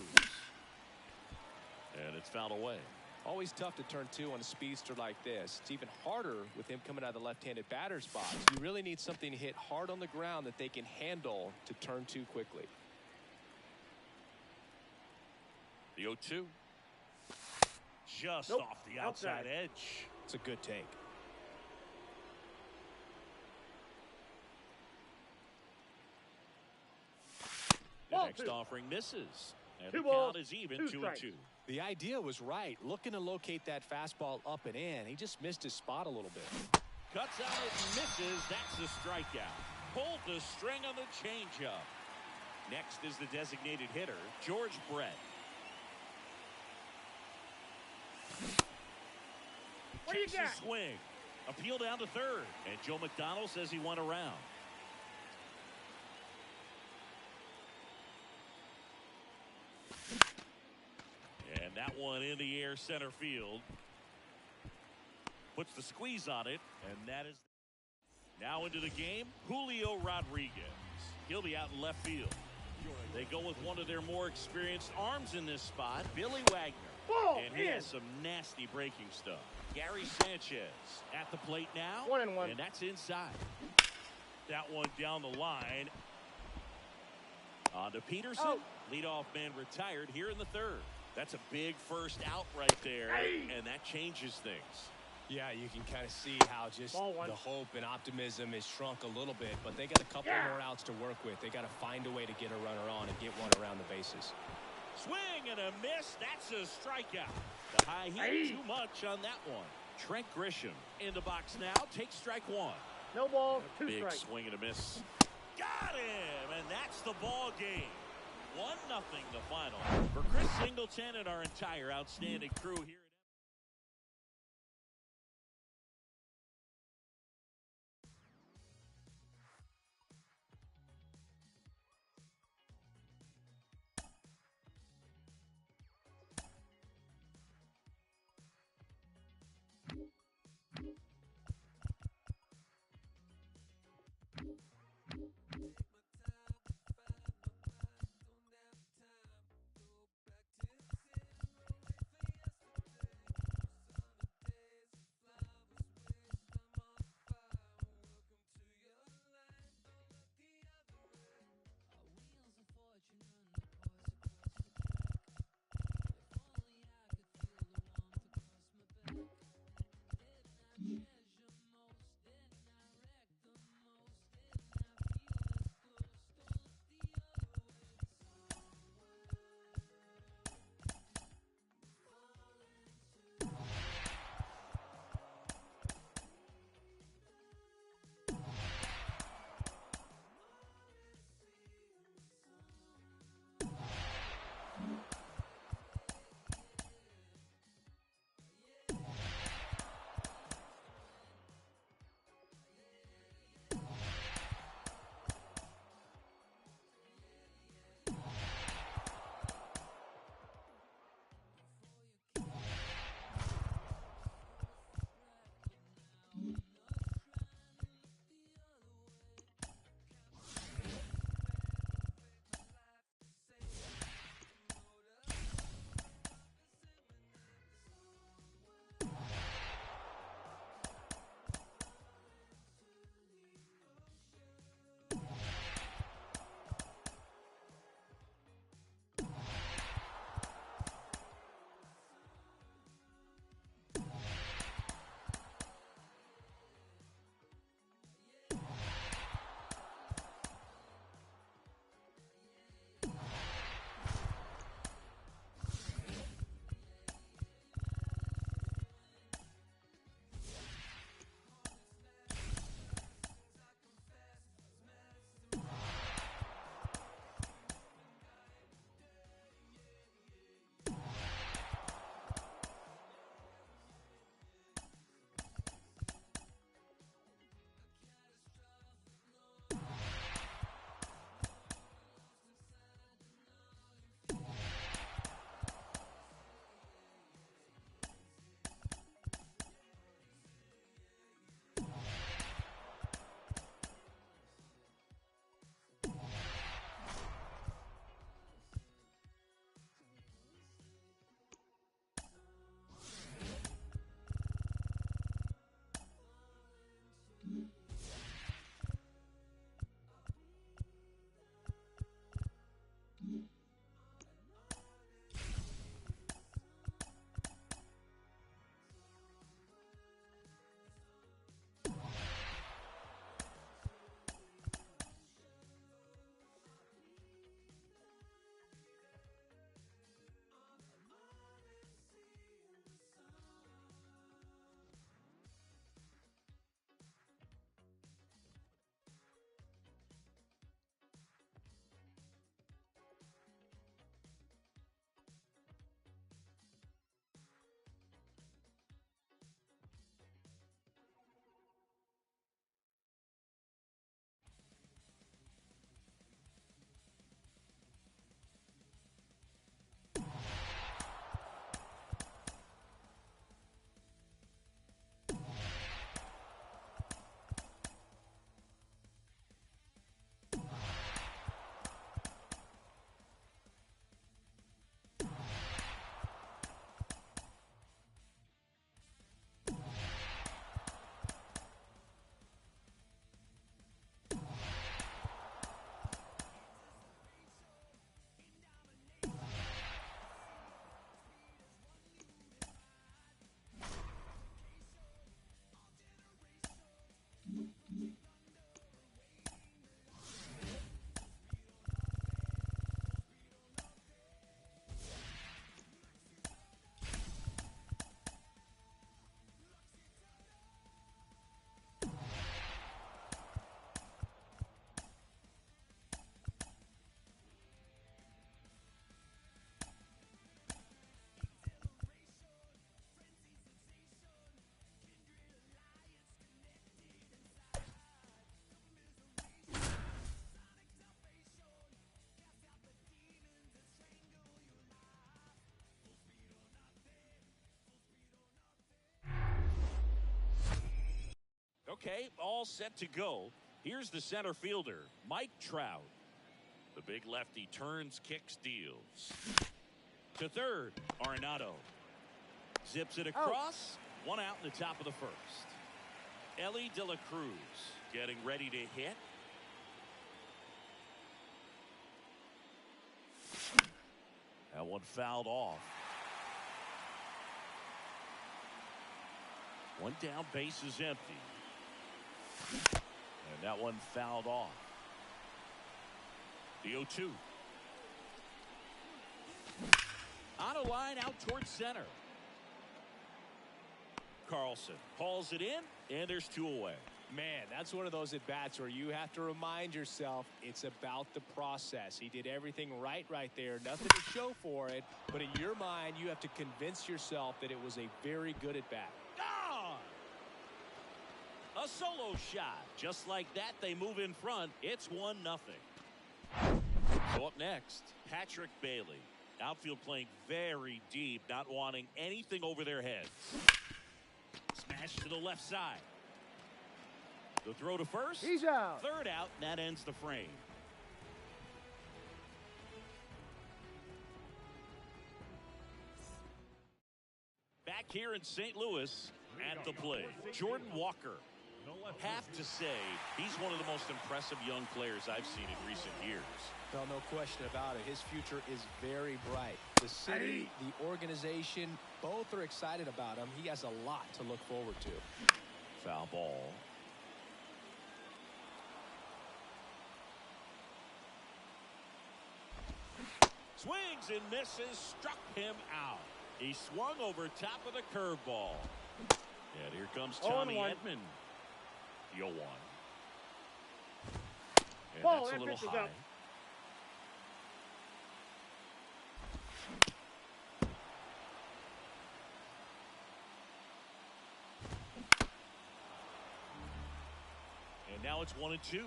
And it's fouled away. Always tough to turn 2 on a speedster like this. It's even harder with him coming out of the left-handed batter's box. You really need something to hit hard on the ground that they can handle to turn 2 quickly. The 0-2. Just off the outside edge. It's a good take. The next offering misses. And the count is even 2-2. The idea was right. Looking to locate that fastball up and in. He just missed his spot a little bit. Cuts out and misses. That's the strikeout. Pulled the string on the changeup. Next is the designated hitter, George Brett. What do you got? Swing. Appeal down to third. And Joe McDonald says he went around. And that one in the air center field. Puts the squeeze on it. And that is now into the game, Julio Rodriguez. He'll be out in left field. They go with one of their more experienced arms in this spot, Billy Wagner. And he has some nasty breaking stuff. Gary Sanchez at the plate now. 1-1. And that's inside. That one down the line. On to Peterson. Leadoff man retired here in the third. That's a big first out right there. And that changes things. Yeah, you can kind of see how just the hope and optimism is shrunk a little bit, but they got a couple more outs to work with. They got to find a way to get a runner on and get one around the bases. Swing and a miss. That's a strikeout. The high heat, too much on that one. Trent Grisham in the box now. Takes strike 1. No ball, 2 Big strikes. swing and a miss. Got him, and that's the ball game. 1-0 the final. For Chris Singleton and our entire outstanding crew here. Okay, all set to go. Here's the center fielder, Mike Trout. The big lefty turns, kicks, deals. To third, Arenado. Zips it across. One out in the top of the first. Ellie De La Cruz getting ready to hit. That one fouled off. One down, base is empty. And that one fouled off. The 0-2. On a line out towards center. Carlson hauls it in, and there's 2 away. Man, that's one of those at-bats where you have to remind yourself it's about the process. He did everything right there. Nothing to show for it. But in your mind, you have to convince yourself that it was a very good at-bat. Gone! A solo shot. Just like that, they move in front. It's 1-0. So up next, Patrick Bailey. Outfield playing very deep, not wanting anything over their heads. Smash to the left side. The throw to first. He's out. Third out, and that ends the frame. Back here in St. Louis at the plate, Jordan Walker. Have to say, he's one of the most impressive young players I've seen in recent years. Well, no question about it. His future is very bright. The city, the organization, both are excited about him. He has a lot to look forward to. Foul ball. Swings and misses, struck him out. He swung over top of the curveball. And here comes Tommy Edman. The 0-1. And Ball, that's a little high. out. And now it's 1-2.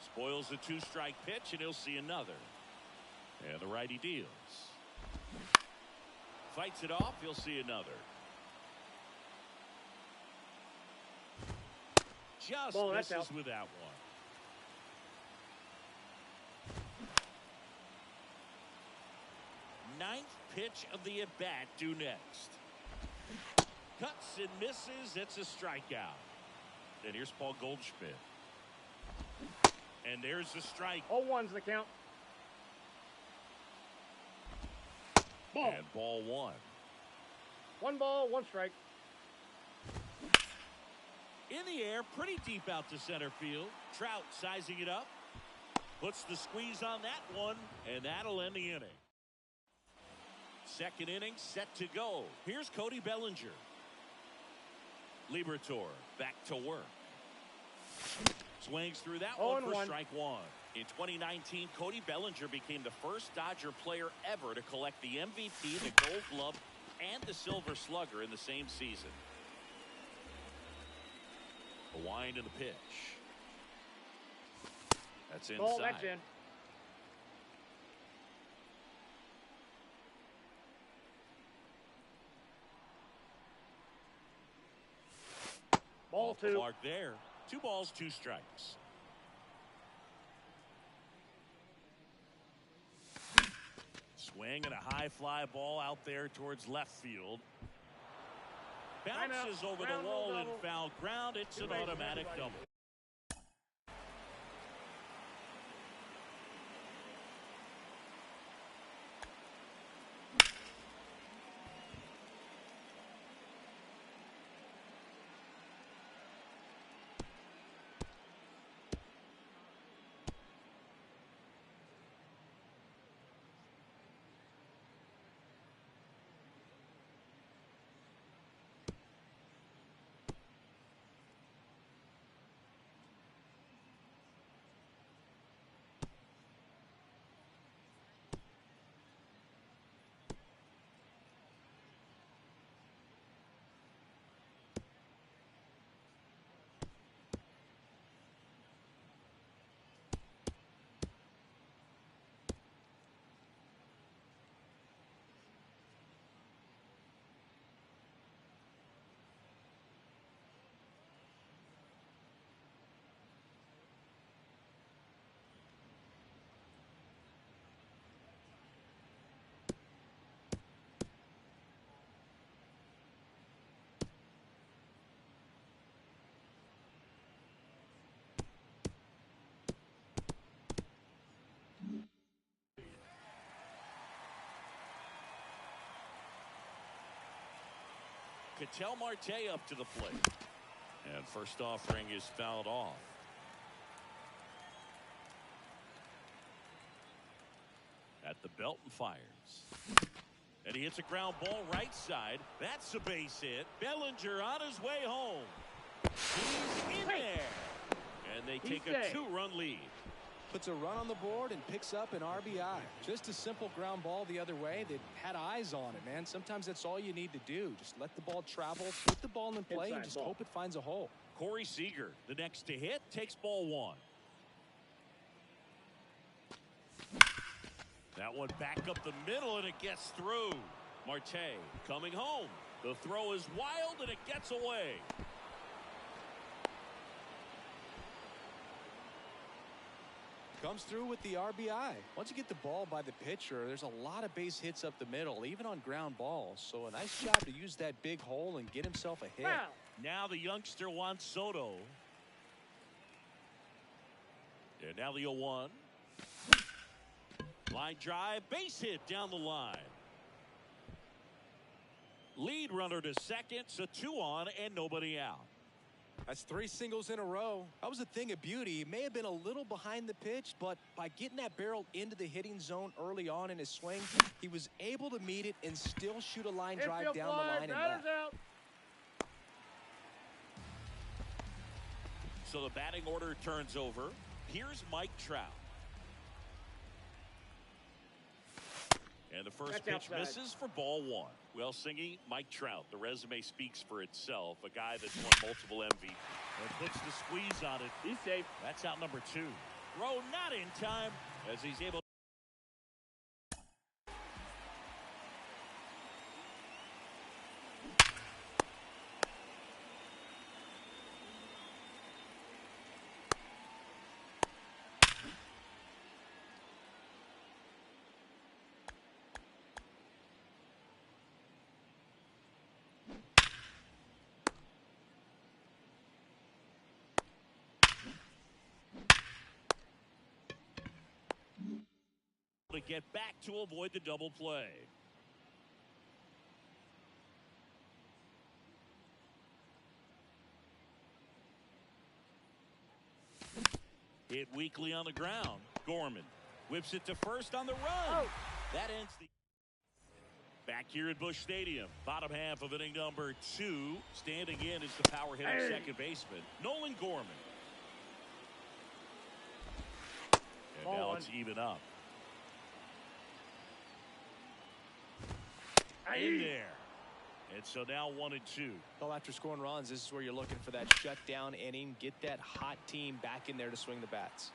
Spoils the 2-strike pitch, and he'll see another. And the righty deals. Fights it off, he'll see another. Just misses with that one. Ninth pitch of the at-bat due next. Cuts and misses. It's a strikeout. And here's Paul Goldschmidt. And there's the strike. 0-1's the count. Ball. And ball 1. 1 ball, 1 strike. In the air, pretty deep out to center field. Trout sizing it up. Puts the squeeze on that one, and that'll end the inning. Second inning set to go. Here's Cody Bellinger. Liberatore back to work. Swings through that one for strike 1. In 2019, Cody Bellinger became the first Dodger player ever to collect the MVP, the Gold Glove, and the Silver Slugger in the same season. A wind in the pitch. That's inside. Ball, that's in. Ball Off 2. the mark there. 2 balls, 2 strikes. Swing and a high fly ball out there towards left field. Bounces over the wall and foul ground. It's an automatic double. Ketel Marte up to the plate. And first offering is fouled off. At the belt and fires. And he hits a ground ball right side. That's a base hit. Bellinger on his way home. He's in there. And they take a 2-run lead. Puts a run on the board and picks up an RBI. Just a simple ground ball the other way that had eyes on it, man. Sometimes that's all you need to do. Just let the ball travel, put the ball in play, and just hope it finds a hole. Corey Seager, the next to hit, takes ball 1. That one back up the middle, and it gets through. Marte coming home. The throw is wild, and it gets away. Comes through with the RBI. Once you get the ball by the pitcher, there's a lot of base hits up the middle, even on ground balls. So a nice job to use that big hole and get himself a hit. Wow. Now the youngster Juan Soto. And now the 0-1. Line drive, base hit down the line. Lead runner to second, so 2 on and nobody out. That's 3 singles in a row. That was a thing of beauty. He may have been a little behind the pitch, but by getting that barrel into the hitting zone early on in his swing, he was able to meet it and still shoot a line drive down the line and left. Out. So the batting order turns over. Here's Mike Trout. And the first pitch misses for ball 1. Well, Singy, Mike Trout, the resume speaks for itself. A guy that's won multiple MVP and puts the squeeze on it. He's safe. That's out number 2. Throw not in time as he's able. To get back to avoid the double play. Hit weakly on the ground. Gorman whips it to first on the run. Oh. That ends the. Back here at Busch Stadium, bottom half of inning number 2. Standing in is the power hitting second baseman, Nolan Gorman. And now it's even up. In there. And so now 1 and 2. Well, after scoring runs, this is where you're looking for that shutdown inning. Get that hot team back in there to swing the bats.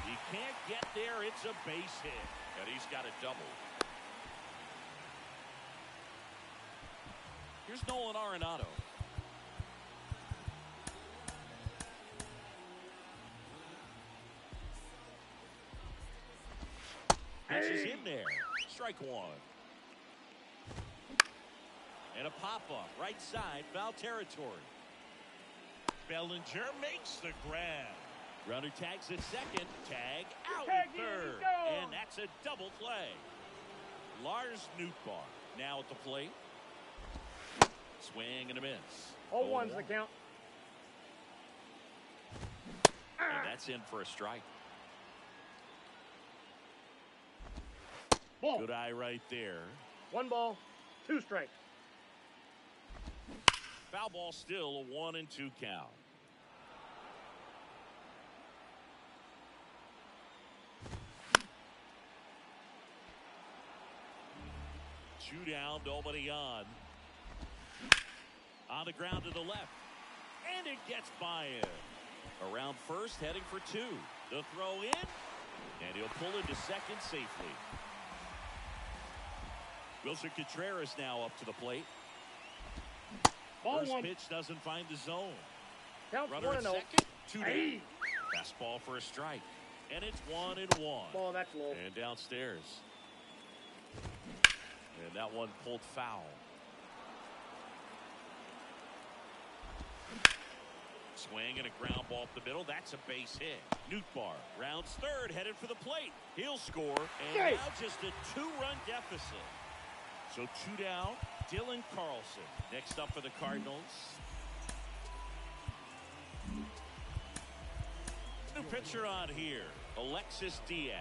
He can't get there. It's a base hit. And he's got a double. Here's Nolan Arenado. Pitch is in there. Strike 1. And a pop-up, right side, foul territory. Bellinger makes the grab. Runner tags at second, tag out at third. And that's a double play. Lars Nootbaar now at the plate. Swing and a miss. 0-1's the count. And that's in for a strike. Ball. Good eye right there. 1 ball, 2 strikes. Foul ball still, a 1 and 2 count. Two down, nobody on. On the ground to the left. And it gets by him. Around first, heading for 2. The throw in. And he'll pull into second safely. Wilson Contreras now up to the plate. Ball First 1. pitch doesn't find the zone. Count Runner 1 at and 0. second, 2 down. Hey. Fastball for a strike. And it's 1 and 1. Ball, that's low. And downstairs. And that one pulled foul. Swing and a ground ball up the middle. That's a base hit. Nootbaar rounds third, headed for the plate. He'll score. And now just a 2-run deficit. So 2 down. Dylan Carlson next up for the Cardinals. New pitcher on here, Alexis Diaz.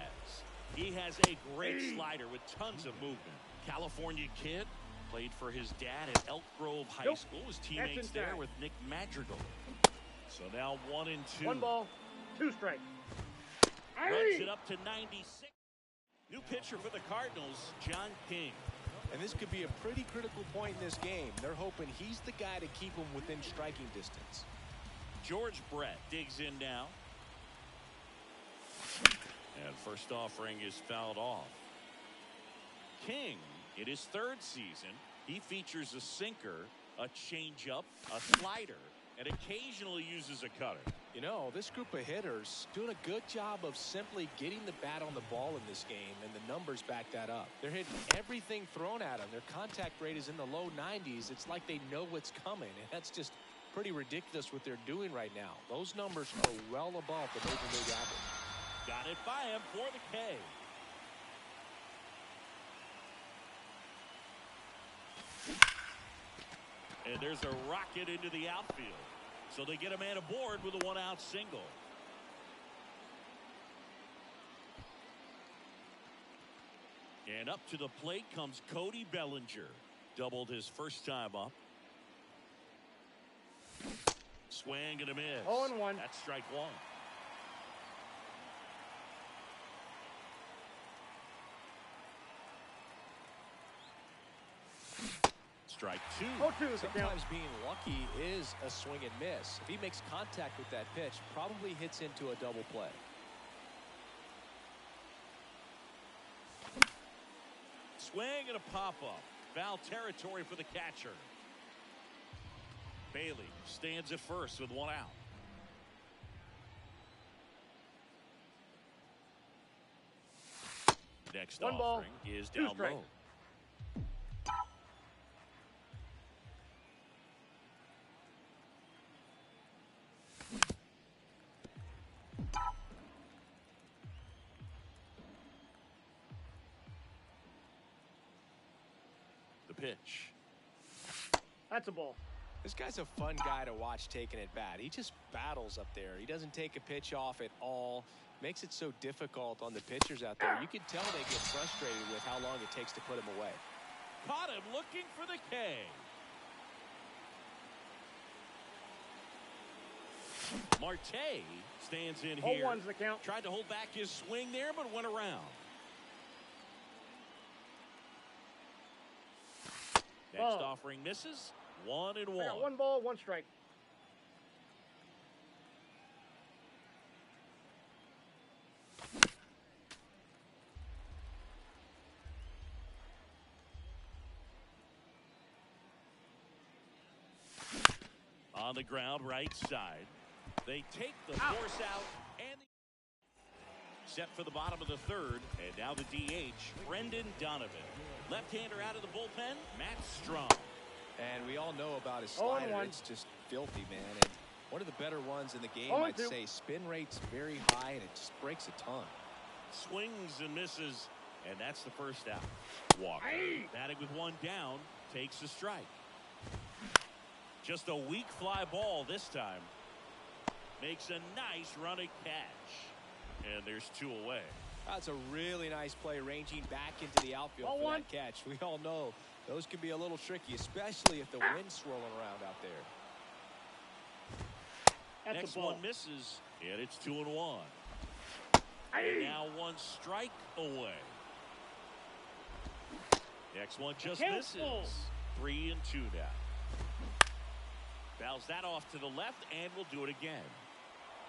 He has a great slider with tons of movement. California kid, played for his dad at Elk Grove High School. His teammates there with Nick Madrigal. So now 1-2. 1 ball, 2 strikes. Runs it up to 96. New pitcher for the Cardinals, John King. And this could be a pretty critical point in this game. They're hoping he's the guy to keep them within striking distance. George Brett digs in now. And first offering is fouled off. King, in his 3rd season, he features a sinker, a changeup, a slider, and occasionally uses a cutter. You know, this group of hitters doing a good job of simply getting the bat on the ball in this game, and the numbers back that up. They're hitting everything thrown at them. Their contact rate is in the low 90s. It's like they know what's coming, and that's just pretty ridiculous what they're doing right now. Those numbers are well above the major league average. Got it by him for the K. And there's a rocket into the outfield. So they get a man aboard with a 1-out single. And up to the plate comes Cody Bellinger. Doubled his first time up. Swing and a miss. 0-1. That's strike 1. Strike 2. 0-2 is the count. Sometimes being lucky is a swing and miss. If he makes contact with that pitch, probably hits into a double play. Swing and a pop-up. Foul territory for the catcher. Bailey stands at first with 1 out. Next 1 ball, offering is 2 down strikes. low. The pitch. That's a ball. This guy's a fun guy to watch taking at bat. He just battles up there. He doesn't take a pitch off at all. Makes it so difficult on the pitchers out there. You can tell they get frustrated with how long it takes to put him away. Caught him looking for the K. Marte stands in here. 0-1's the count. Tried to hold back his swing there, but went around. Next offering misses. 1-1. I got 1 ball, 1 strike. On the ground, right side. They take the force out and set for the bottom of the 3rd. And now the DH, Brendan Donovan. Left-hander out of the bullpen, Matt Strong. And we all know about his slider. 0-1. It's just filthy, man. And one of the better ones in the game, I'd 0-2. say. Spin rate's very high, and it just breaks a ton. Swings and misses, and that's the first out. Walker, batting with 1 down, takes a strike. Just a weak fly ball this time. Makes a nice running catch. And there's 2 away. That's a really nice play, ranging back into the outfield for that catch. We all know those can be a little tricky, especially if the wind's swirling around out there. That's Next a ball. one misses, and it's 2-1. And now 1 strike away. Next one just misses. 3-2 now. Fouls that off to the left, and we'll do it again.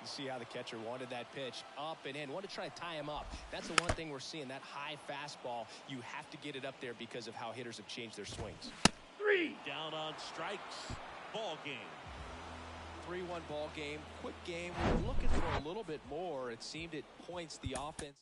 You see how the catcher wanted that pitch up and in. Want to try to tie him up. That's the one thing we're seeing, that high fastball. You have to get it up there because of how hitters have changed their swings. 3. Down on strikes. Ball game. 3-1 ball game. Quick game. We were looking for a little bit more. It seemed at points the offense is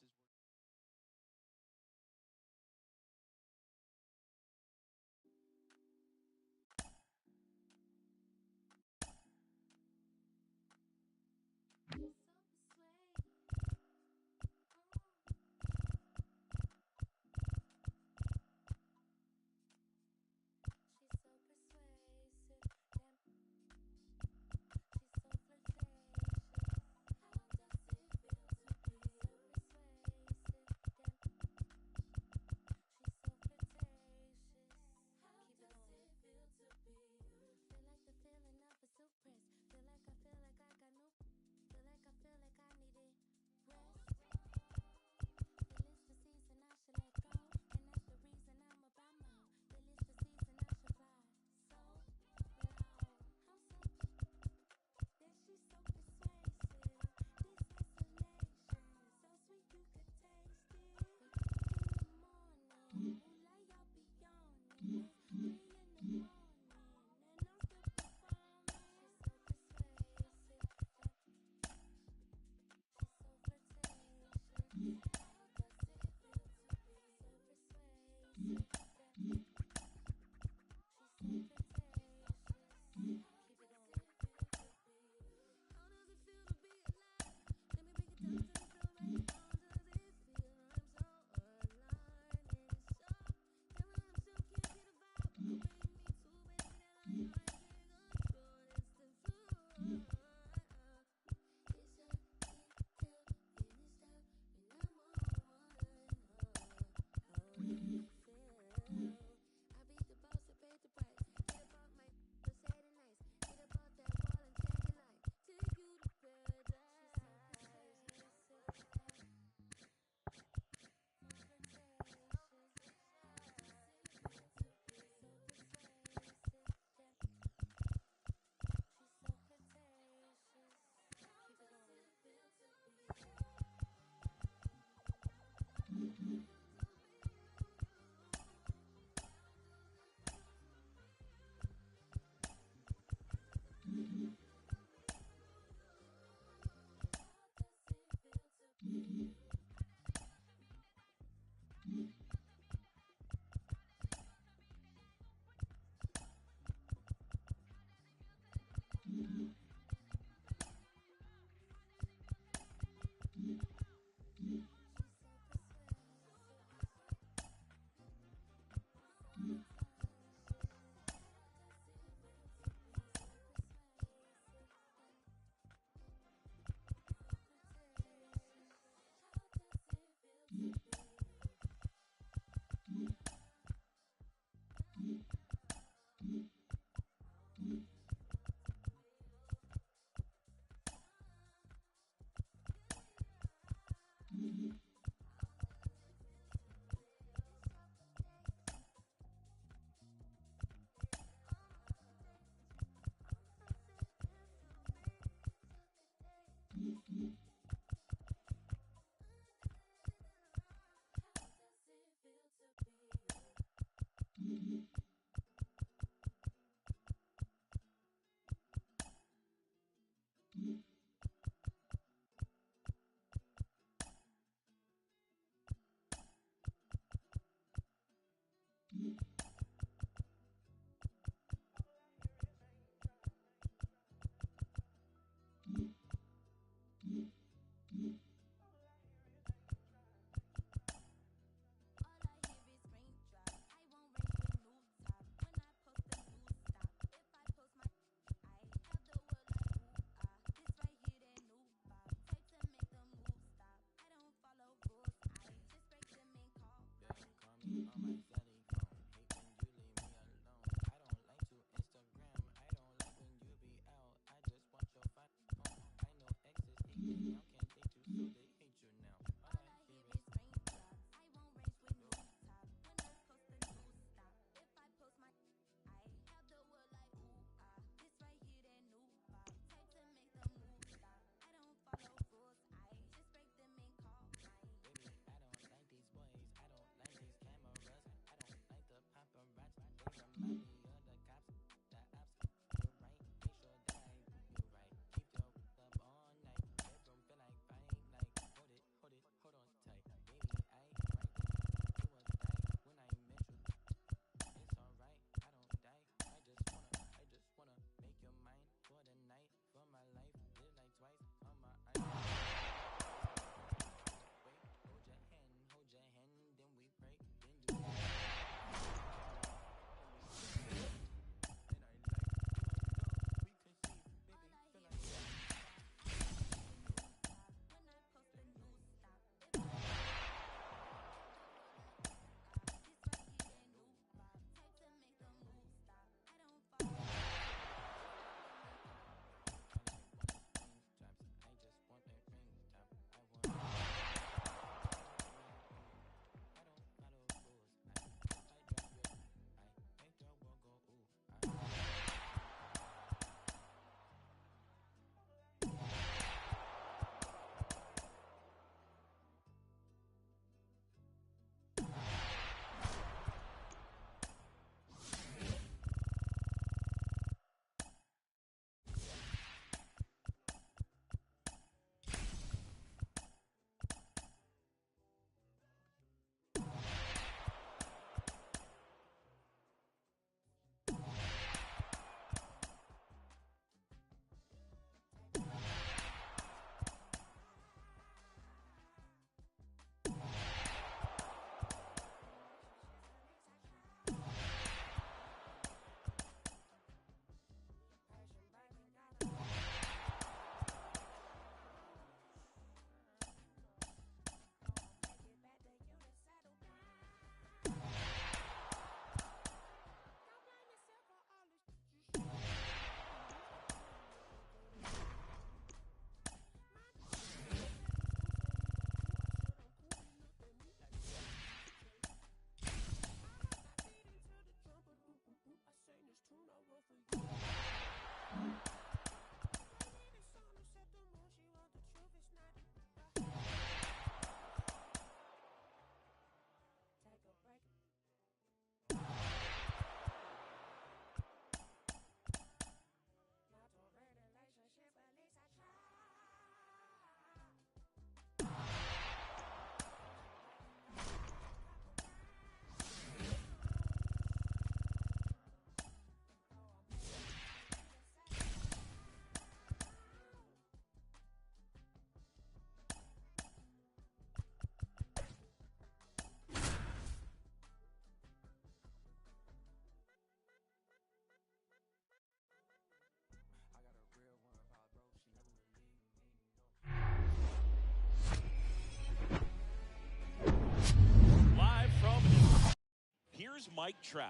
Here's Mike Trout.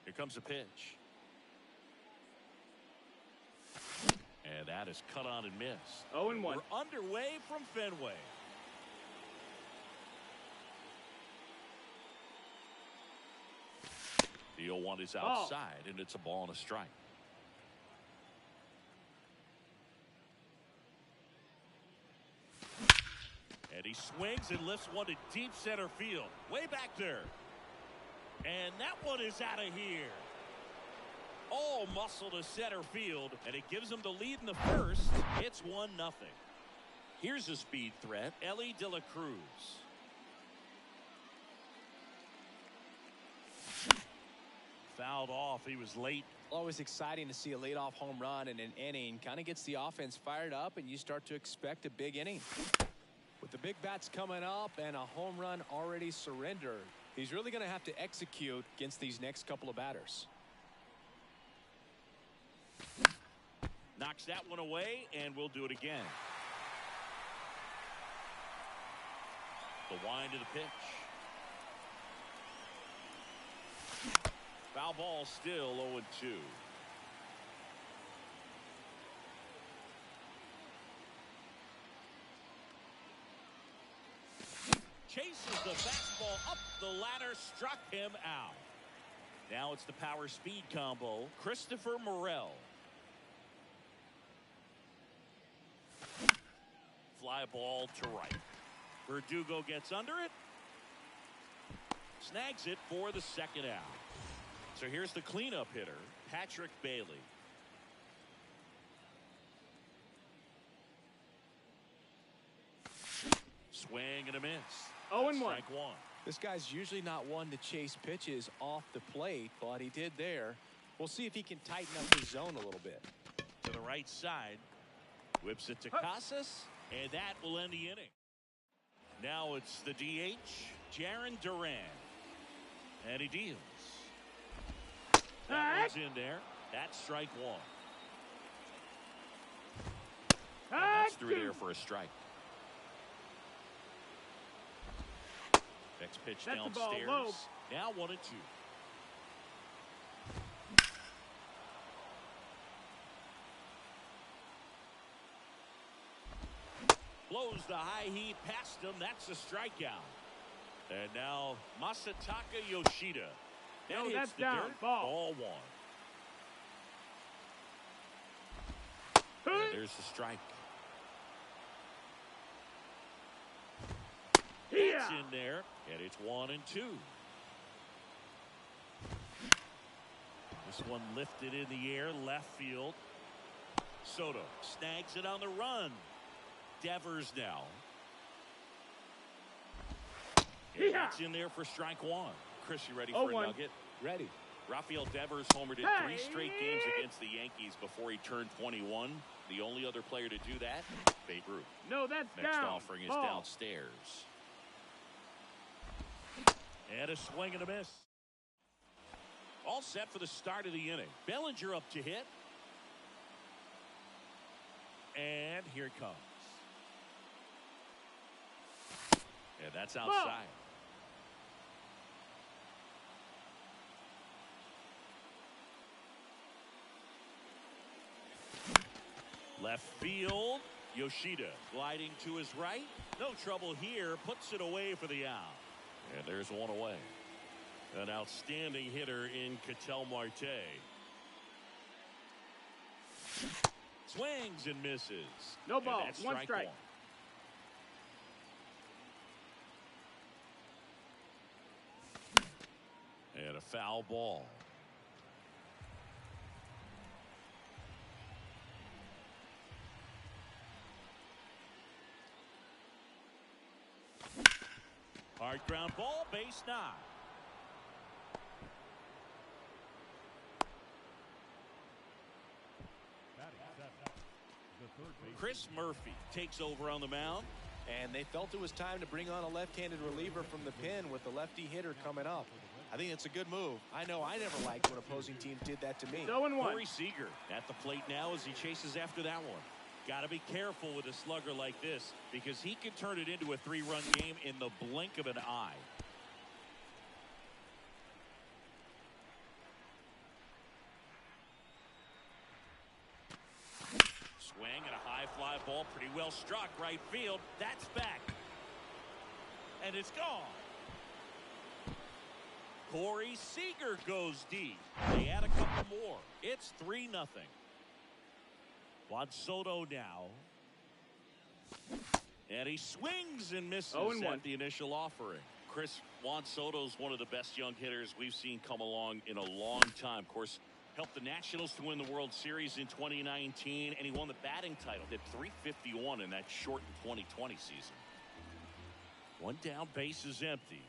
Here comes a pitch. And that is cut on and missed. 0-1. We're underway from Fenway. The 0-1 is outside, and it's a ball and a strike. And he swings and lifts one to deep center field. Way back there. And that one is out of here. All muscle to center field, and it gives him the lead in the first. It's 1-0. Here's a speed threat, Ellie De La Cruz. Fouled off. He was late. Always exciting to see a leadoff home run in an inning. Kind of gets the offense fired up, and you start to expect a big inning. With the big bats coming up and a home run already surrendered, he's really going to have to execute against these next couple of batters. Knocks that one away, and we'll do it again. The wind of the pitch. Foul ball, still 0-2. Chases the fastball up the ladder, struck him out. Now it's the power speed combo, Christopher Morel. Fly ball to right. Verdugo gets under it. Snags it for the second out. So here's the cleanup hitter, Patrick Bailey. Swing and a miss. 0-1. Strike one. This guy's usually not one to chase pitches off the plate, but he did there. We'll see if he can tighten up his zone a little bit. To the right side. Whips it to Casas, and that will end the inning. Now it's the DH, Jarren Duran. And he deals. That one's in there. That's strike one. And that's through there for a strike. Next pitch That's the downstairs. ball, low. Now 1-2. Blows the high heat past him. That's a strikeout. And now Masataka Yoshida. That hits that's the down. dirt. Ball. Ball one. And there's the strike. It's in there, and it's 1-2. This one lifted in the air, left field. Soto snags it on the run. Devers now. And that's in there for strike one. Chris, you ready for a nugget? Ready. Rafael Devers homered in 3 straight games against the Yankees before he turned 21. The only other player to do that, Babe Ruth. No, that's Next down. offering is Ball. downstairs. And a swing and a miss. All set for the start of the inning. Bellinger up to hit. And here it comes. And that's outside. Left field. Yoshida gliding to his right. No trouble here. Puts it away for the out. And there's one away. An outstanding hitter in Ketel Marte. Swings and misses. No ball. And that's One strike. one. And a foul ball. Hard ground ball, base knock. Chris Murphy takes over on the mound. And they felt it was time to bring on a left-handed reliever from the pen with the lefty hitter coming up. I think it's a good move. I know I never liked when opposing teams did that to me. 0-1. Corey Seager at the plate now as he chases after that one. Got to be careful with a slugger like this because he can turn it into a 3-run game in the blink of an eye. Swing and a high fly ball, pretty well struck right field. That's back. And it's gone. Corey Seager goes deep. They add a couple more. It's 3-0. Juan Soto now. And he swings and misses at the initial offering. Chris, Juan Soto's one of the best young hitters we've seen come along in a long time. Of course, helped the Nationals to win the World Series in 2019, and he won the batting title. Did .351 in that shortened 2020 season. One down, base is empty.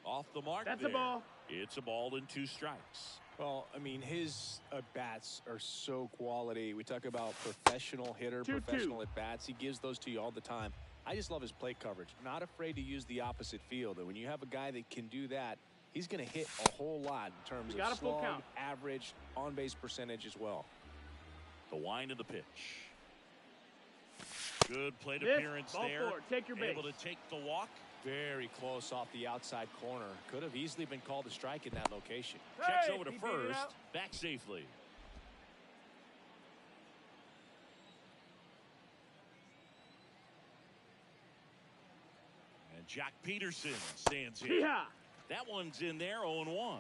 Off the mark. That's there. a ball. It's a ball and 2 strikes. Well, I mean, his at-bats are so quality. We talk about professional hitter, 2-2. professional at-bats. He gives those to you all the time. I just love his plate coverage. Not afraid to use the opposite field. And when you have a guy that can do that, he's going to hit a whole lot in terms of slug, average, on-base percentage as well. The wind of the pitch. Good plate appearance there. Take your base. Able to take the walk. Very close off the outside corner. Could have easily been called a strike in that location. Checks over to first. Back safely. And Jack Peterson stands here. Yeah. That one's in there, 0-1.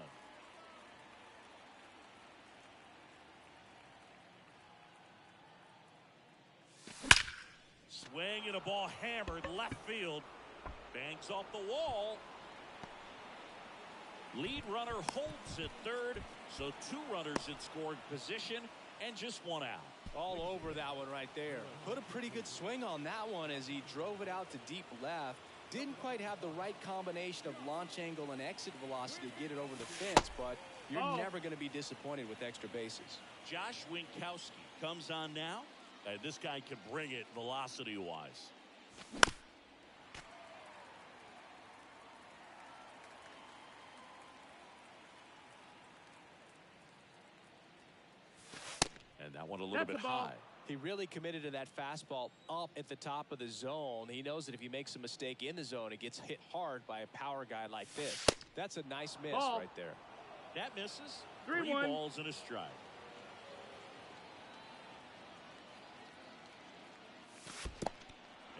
Swing and a ball hammered left field. Bangs off the wall. Lead runner holds at third. So 2 runners in scoring position and just 1 out. All over that one right there. Put a pretty good swing on that one as he drove it out to deep left. Didn't quite have the right combination of launch angle and exit velocity to get it over the fence, but you're never going to be disappointed with extra bases. Josh Winkowski comes on now. And this guy can bring it velocity-wise. And that one a little bit high. He really committed to that fastball up at the top of the zone. He knows that if he makes a mistake in the zone, it gets hit hard by a power guy like this. That's a nice miss right there. That misses. 3-1. 3 balls and a strike.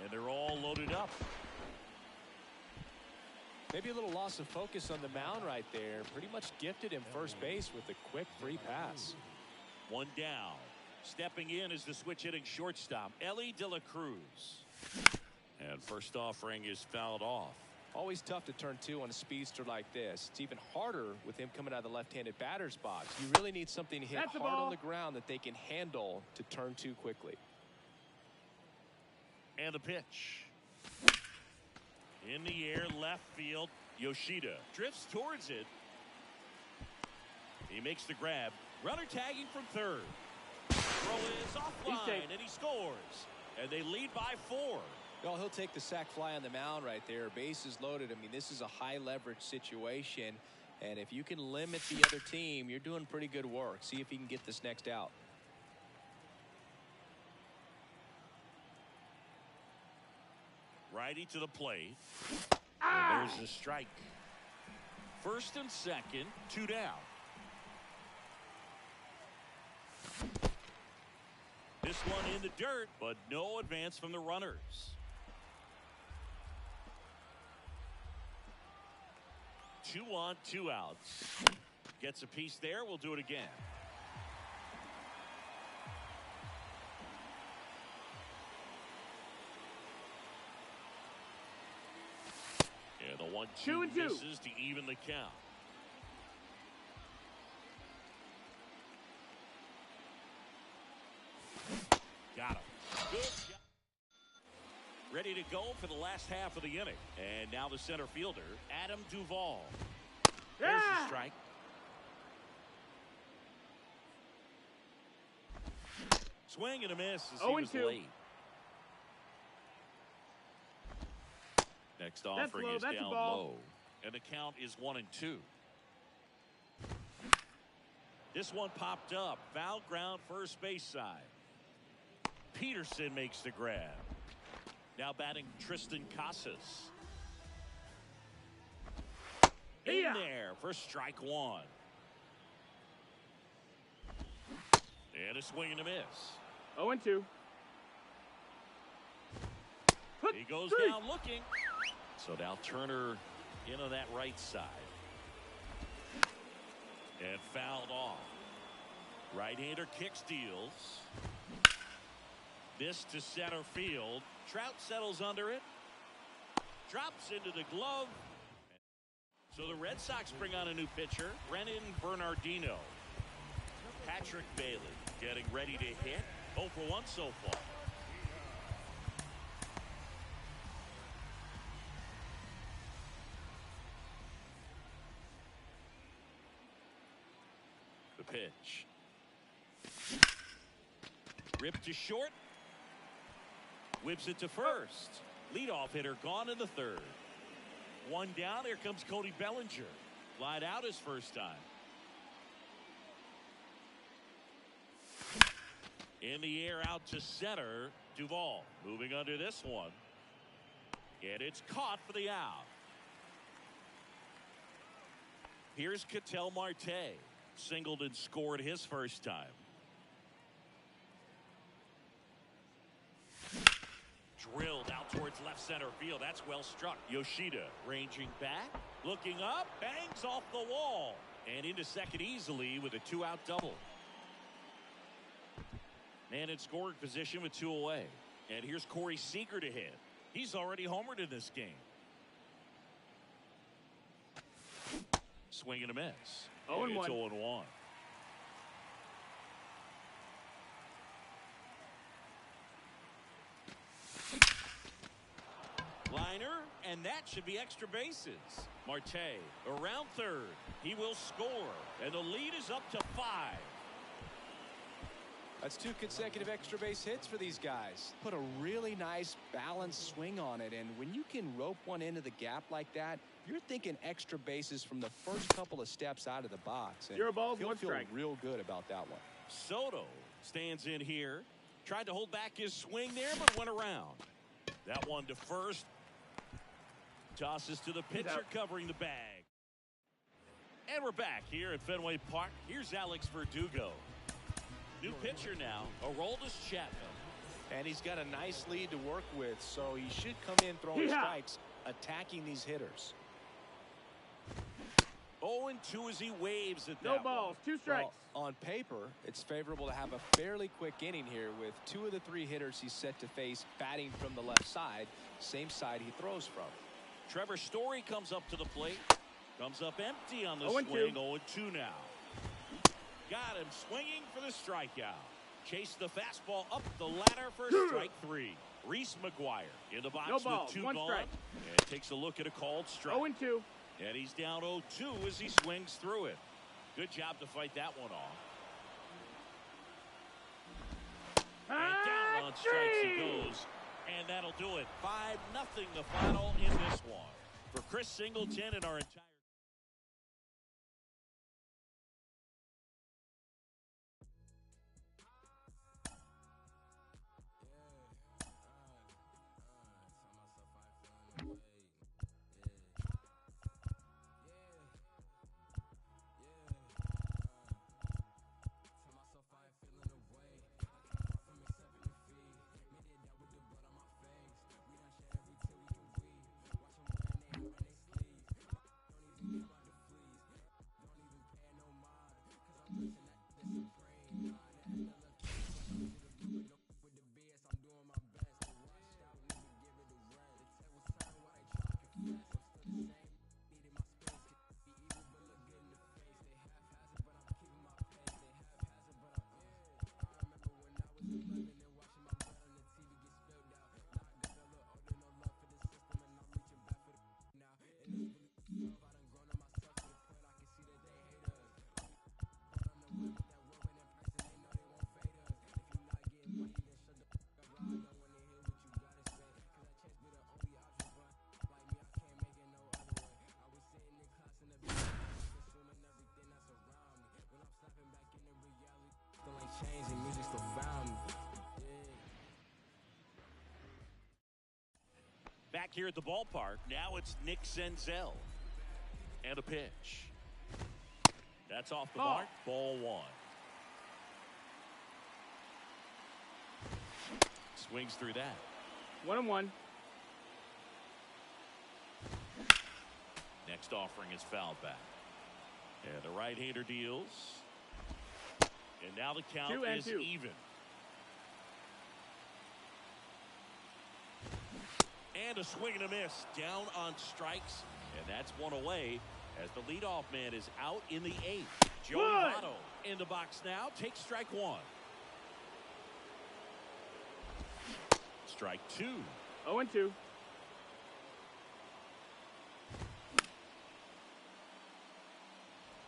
And they're all loaded up. Maybe a little loss of focus on the mound right there. Pretty much gifted him first base with a quick free pass. 1 down. Stepping in is the switch hitting shortstop, Ellie De La Cruz. And first offering is fouled off. Always tough to turn 2 on a speedster like this. It's even harder with him coming out of the left-handed batter's box. You really need something to hit hard on the ground that they can handle to turn 2 quickly. And the pitch. In the air, left field. Yoshida drifts towards it. He makes the grab. Runner tagging from third. Throw is offline, and he scores. And they lead by 4. Well, he'll take the sac fly on the mound right there. Bases loaded. I mean, this is a high leverage situation. And if you can limit the other team, you're doing pretty good work. See if he can get this next out. Righty to the plate. And there's a strike. First and second, 2 down. This one in the dirt, but no advance from the runners. 2 on, 2 outs. Gets a piece there. We'll do it again. And the 1-2 misses to even the count. Got him. Good job. Ready to go for the last half of the inning. And now the center fielder, Adam Duvall. There's the strike. Swing and a miss as he was late. Next offering is down low. And the count is 1-2. This one popped up. Foul ground, first base side. Peterson makes the grab. Now batting Tristan Casas. In there for strike one. And a swing and a miss. 0-2. He goes down looking. So now Turner into that right side. And fouled off. Right-hander kick steals. This to center field. Trout settles under it. Drops into the glove. So the Red Sox bring on a new pitcher, Brennan Bernardino. Patrick Bailey getting ready to hit. 0 for 1 so far. The pitch. Ripped to short. Whips it to first. Leadoff hitter gone in the third. One down. Here comes Cody Bellinger. Lied out his first time. In the air out to center. Duvall moving under this one. And it's caught for the out. Here's Ketel Marte. Singled and scored his first time. Drilled out towards left center field. That's well struck. Yoshida ranging back. Looking up. Bangs off the wall. And into second easily with a 2-out double. Man in scoring position with 2 away. And here's Corey Seager to hit. He's already homered in this game. Swing and a miss. 0-1. It's 0-1. Liner, and that should be extra bases. Marte around third. He will score, and the lead is up to 5. That's 2 consecutive extra base hits for these guys. Put a really nice balanced swing on it, and when you can rope one into the gap like that, you're thinking extra bases from the first couple of steps out of the box. And 0 balls, you'll 1 feel strike. real good about that one. Soto stands in here. Tried to hold back his swing there, but went around. That one to first. Tosses to the pitcher covering the bag. And we're back here at Fenway Park. Here's Alex Verdugo. New pitcher now, Aroldis Chapman. And he's got a nice lead to work with, so he should come in throwing strikes, attacking these hitters. 0-2 as he waves at that. No balls, 2 strikes. Well, on paper, it's favorable to have a fairly quick inning here with 2 of the 3 hitters he's set to face batting from the left side, same side he throws from. Trevor Story comes up to the plate. Comes up empty on the 0-2. swing. 0-2 now. Got him swinging for the strikeout. Chased the fastball up the ladder for strike 3. Reese McGuire in the box No balls, with 2 1 gone. strike. And takes a look at a called strike. 0-2. And he's down 0-2 as he swings through it. Good job to fight that one off. And down on strikes he goes. And that'll do it. 5-0 the final in this one. For Chris Singleton and our entire here at the ballpark. Now it's Nick Senzel. And a pitch. That's off the mark. Ball 1. Swings through that. 1-1. Next offering is fouled back. And the right-hander deals. And now the count is 2-2. even. And a swing and a miss. Down on strikes. And that's one away as the leadoff man is out in the 8th. Joey Votto in the box now. Takes strike 1. Strike 2. 0-2.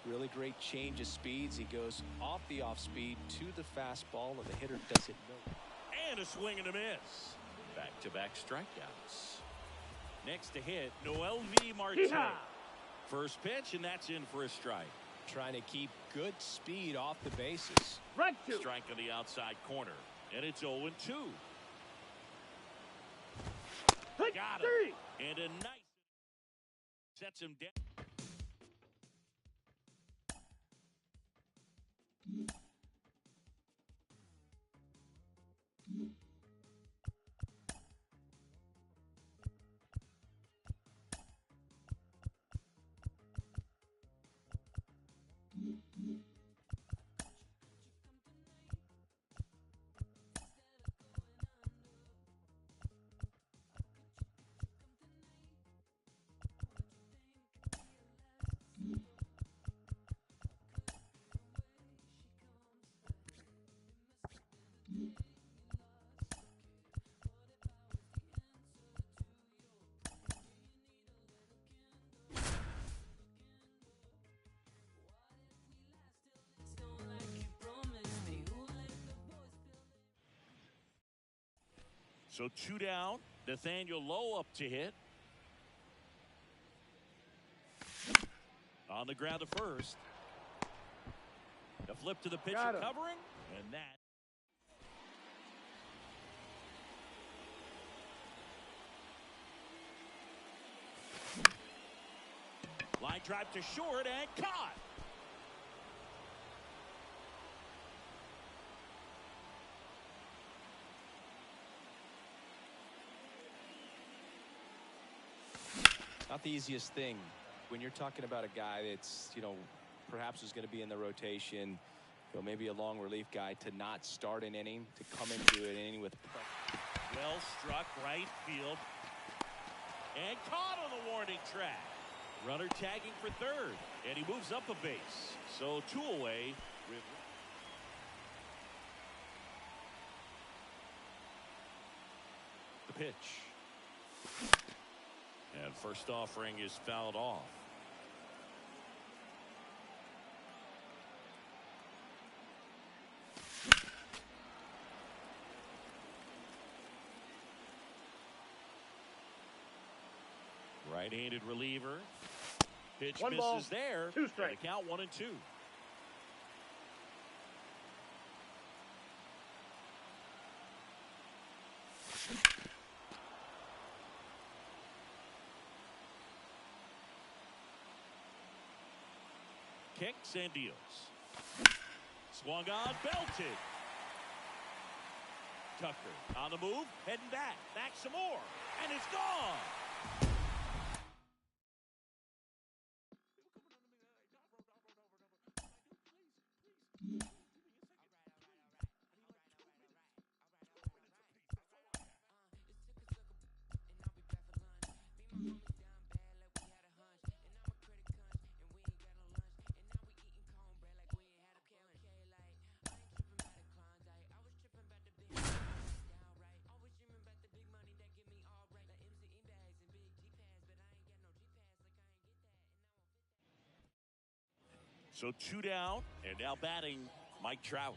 Really great change of speeds. He goes off the off speed to the fastball, and the hitter doesn't know. And a swing and a miss. Back-to-back strikeouts. Next to hit, Noel V. Marte. Yeehaw! First pitch, and that's in for a strike. Trying to keep good speed off the bases. Strike 2. Strike on the outside corner, and it's 0-2. Got him. 3. And a nice sets him down. So 2 down. Nathaniel Lowe up to hit. On the ground to first. The flip to the pitcher covering. And that. Line drive to short and caught. Not the easiest thing when you're talking about a guy that's, perhaps is going to be in the rotation, maybe a long relief guy, to not start an inning, to come into an inning with pressure. Well struck right field. And caught on the warning track. Runner tagging for third. And he moves up a base. So 2 away. The pitch. And first offering is fouled off. Right-handed reliever. Pitch One misses ball, there. 2 strikes. The count 1-2. Kicks and deals. Swung on, belted. Tucker on the move, heading back some more, and it's gone. So 2 down, and now batting Mike Trout.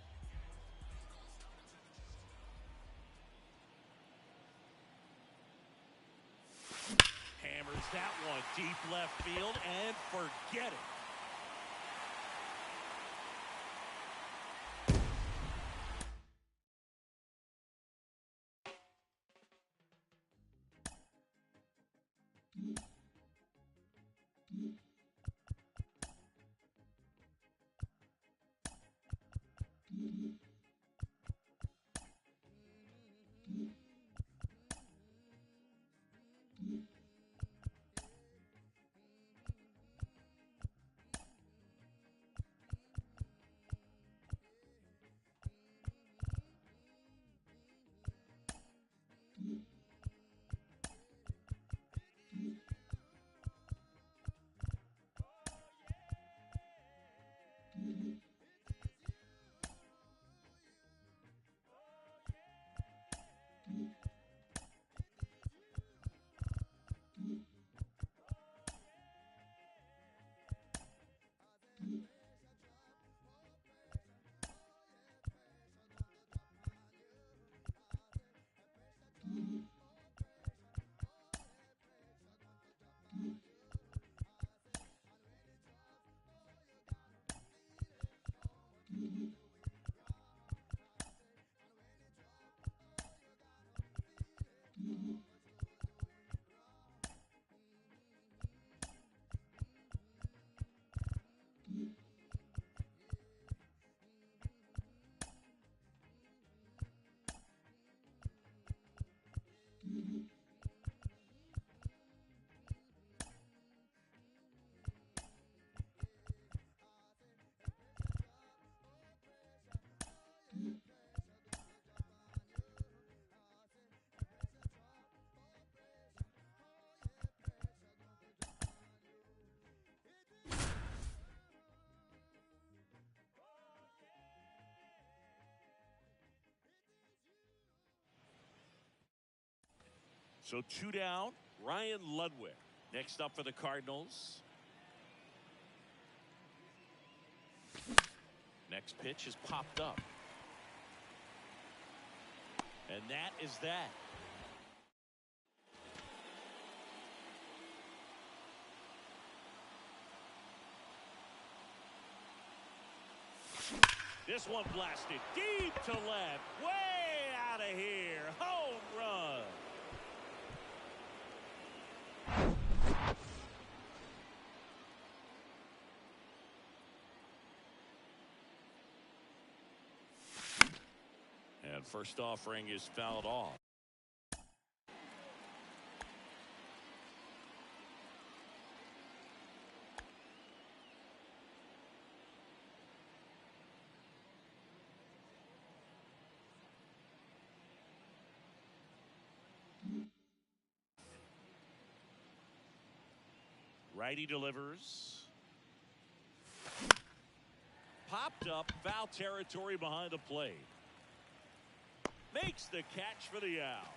Hammers that one deep left field and forget it. So 2 down. Ryan Ludwig next up for the Cardinals. Next pitch is popped up. And that is that. This one blasted deep to left. Way out of here. Home run. And first offering is fouled off. Righty delivers. Popped up, foul territory behind the plate. Makes the catch for the out.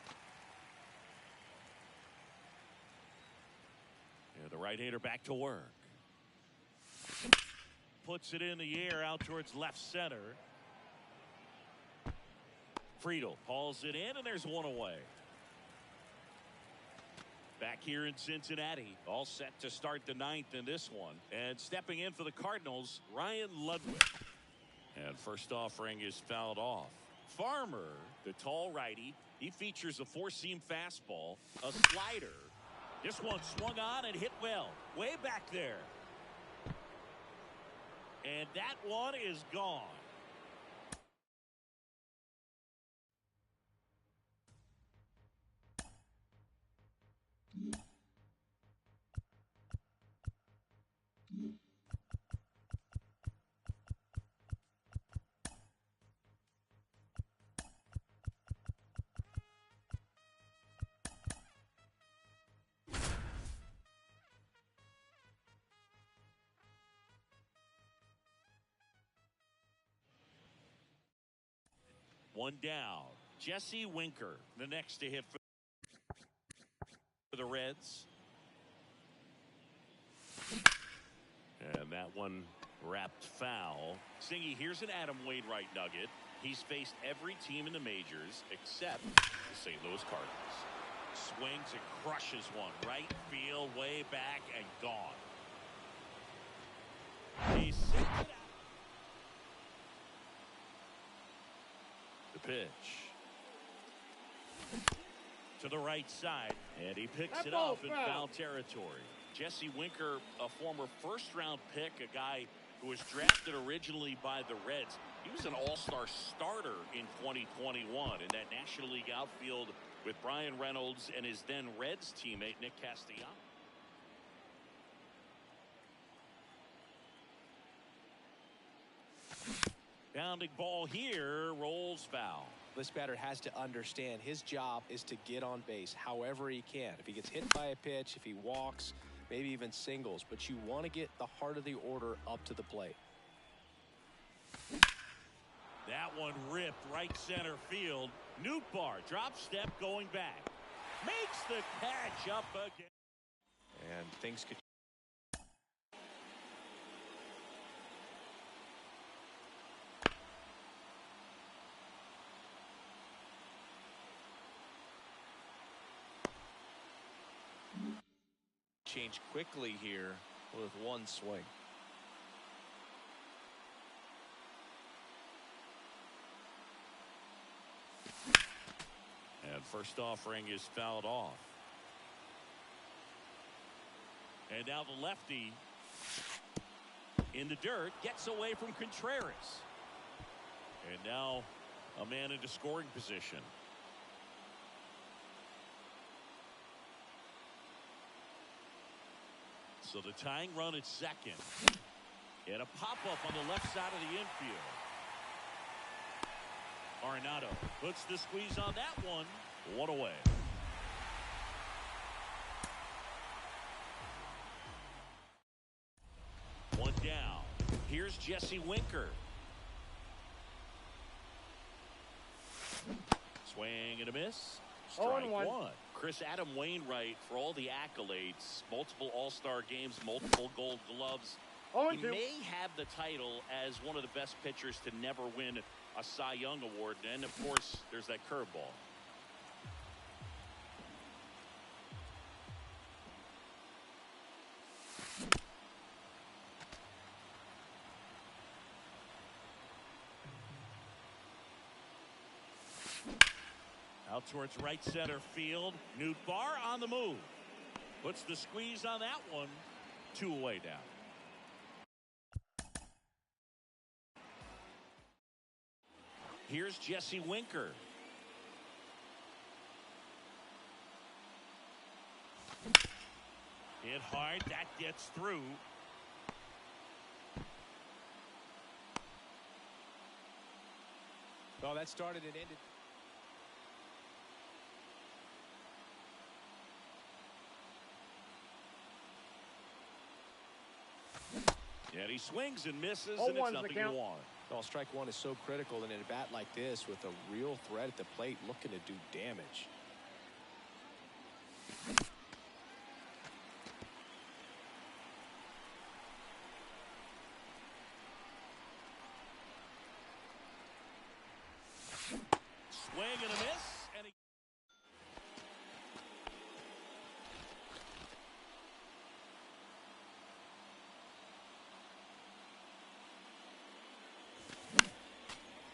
And the right-hander back to work. Puts it in the air out towards left center. Friedel hauls it in, and there's one away. Back here in Cincinnati, all set to start the 9th in this one. And stepping in for the Cardinals, Ryan Ludwig. And first offering is fouled off. Farmer, the tall righty, he features a 4-seam fastball, a slider. This one swung on and hit well, way back there. And that one is gone. One down. Jesse Winker, the next to hit for the Reds. And that one wrapped foul. Singy, here's an Adam Wainwright nugget. He's faced every team in the majors except the St. Louis Cardinals. Swings and crushes one. Right field, way back, and gone. He sends it out. The pitch. To the right side, and he picks it off in foul territory. Jesse Winker, a former first-round pick, a guy who was drafted originally by the Reds. He was an all-star starter in 2021 in that National League outfield with Brian Reynolds and his then Reds teammate Nick Castellanos. Bounding ball here, rolls foul. This batter has to understand his job is to get on base however he can. If he gets hit by a pitch, if he walks, maybe even singles, but you want to get the heart of the order up to the plate. That one ripped right center field. Nootbaar drop step going back. Makes the catch up again. And things could change quickly here with one swing. And first offering is fouled off. And now the lefty in the dirt gets away from Contreras. And now a man into scoring position. So the tying run at second. And a pop-up on the left side of the infield. Arenado puts the squeeze on that one. One away. One down. Here's Jesse Winker. Swing and a miss. Strike 0-1. one. Chris, Adam Wainwright, for all the accolades, multiple All-Star games, multiple Gold Gloves. He 0-2. may have the title as one of the best pitchers to never win a Cy Young award. And, of course, there's that curveball. Out towards right center field. Nootbaar on the move. Puts the squeeze on that one. 2 away down. Here's Jesse Winker. Hit hard. That gets through. Oh, that started and ended. And he swings and misses, Oh, and it's one's the nothing count. to one. Oh, strike one is so critical in a bat like this with a real threat at the plate looking to do damage. Swing and a miss. And he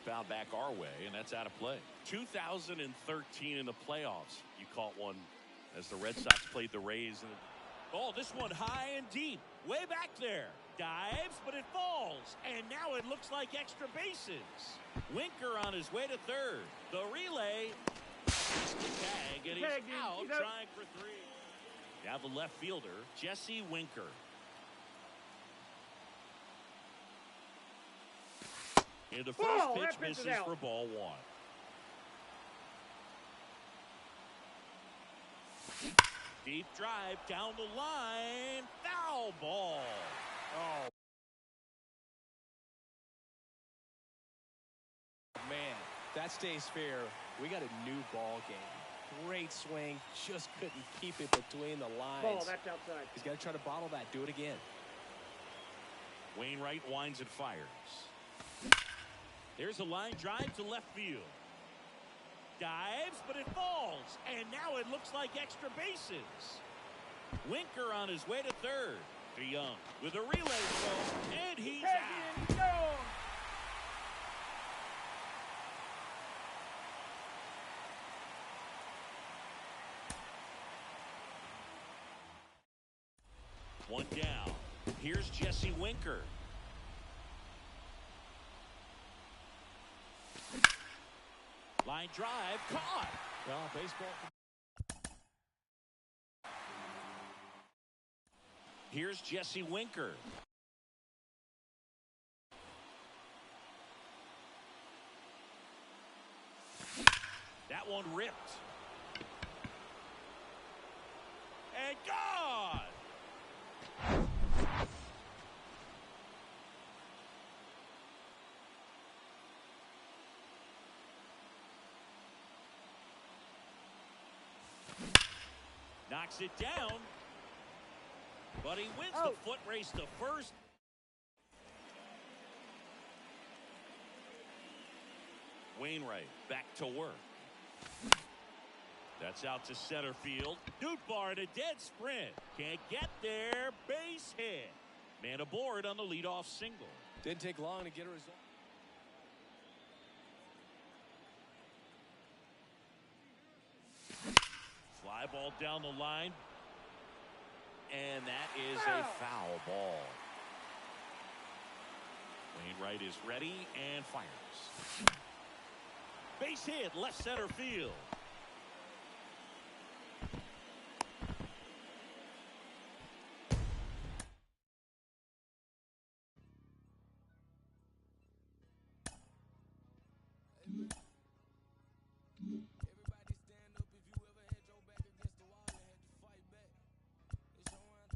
foul back our way, and that's out of play. 2013 in the playoffs, you caught one as the Red Sox played the Rays. And oh, this one high and deep, way back there. Dives, but it falls, and now it looks like extra bases. Winker on his way to third. The relay, the tag, and he's Tag, out, he's out. trying for three. Now the left fielder, Jesse Winker. And the first Ball, pitch that pitch is misses out. for ball one. Deep drive down the line. Foul ball. Oh, man, that stays fair. We got a new ball game. Great swing, just couldn't keep it between the lines. Ball, that's outside. He's got to try to bottle that. Do it again. Wainwright winds and fires. There's a line drive to left field. Dives, but it falls. And now it looks like extra bases. Winker on his way to third. To Young with a relay throw. And he's out. Tag in, go! One down. Here's Jesse Winker. Line drive caught. Well, baseball. Here's Jesse Winker. That one ripped. And gone. Knocks it down. But he wins the foot race to first. Wainwright back to work. That's out to center field. Nootbaar in a dead sprint. Can't get there. Base hit. Man aboard on the leadoff single. Didn't take long to get a result. Fly ball down the line. And that is a foul ball. Wainwright is ready and fires. Base hit, left center field. Everybody stand up if you ever had your back against the wall and had to fight back. It's your anthem.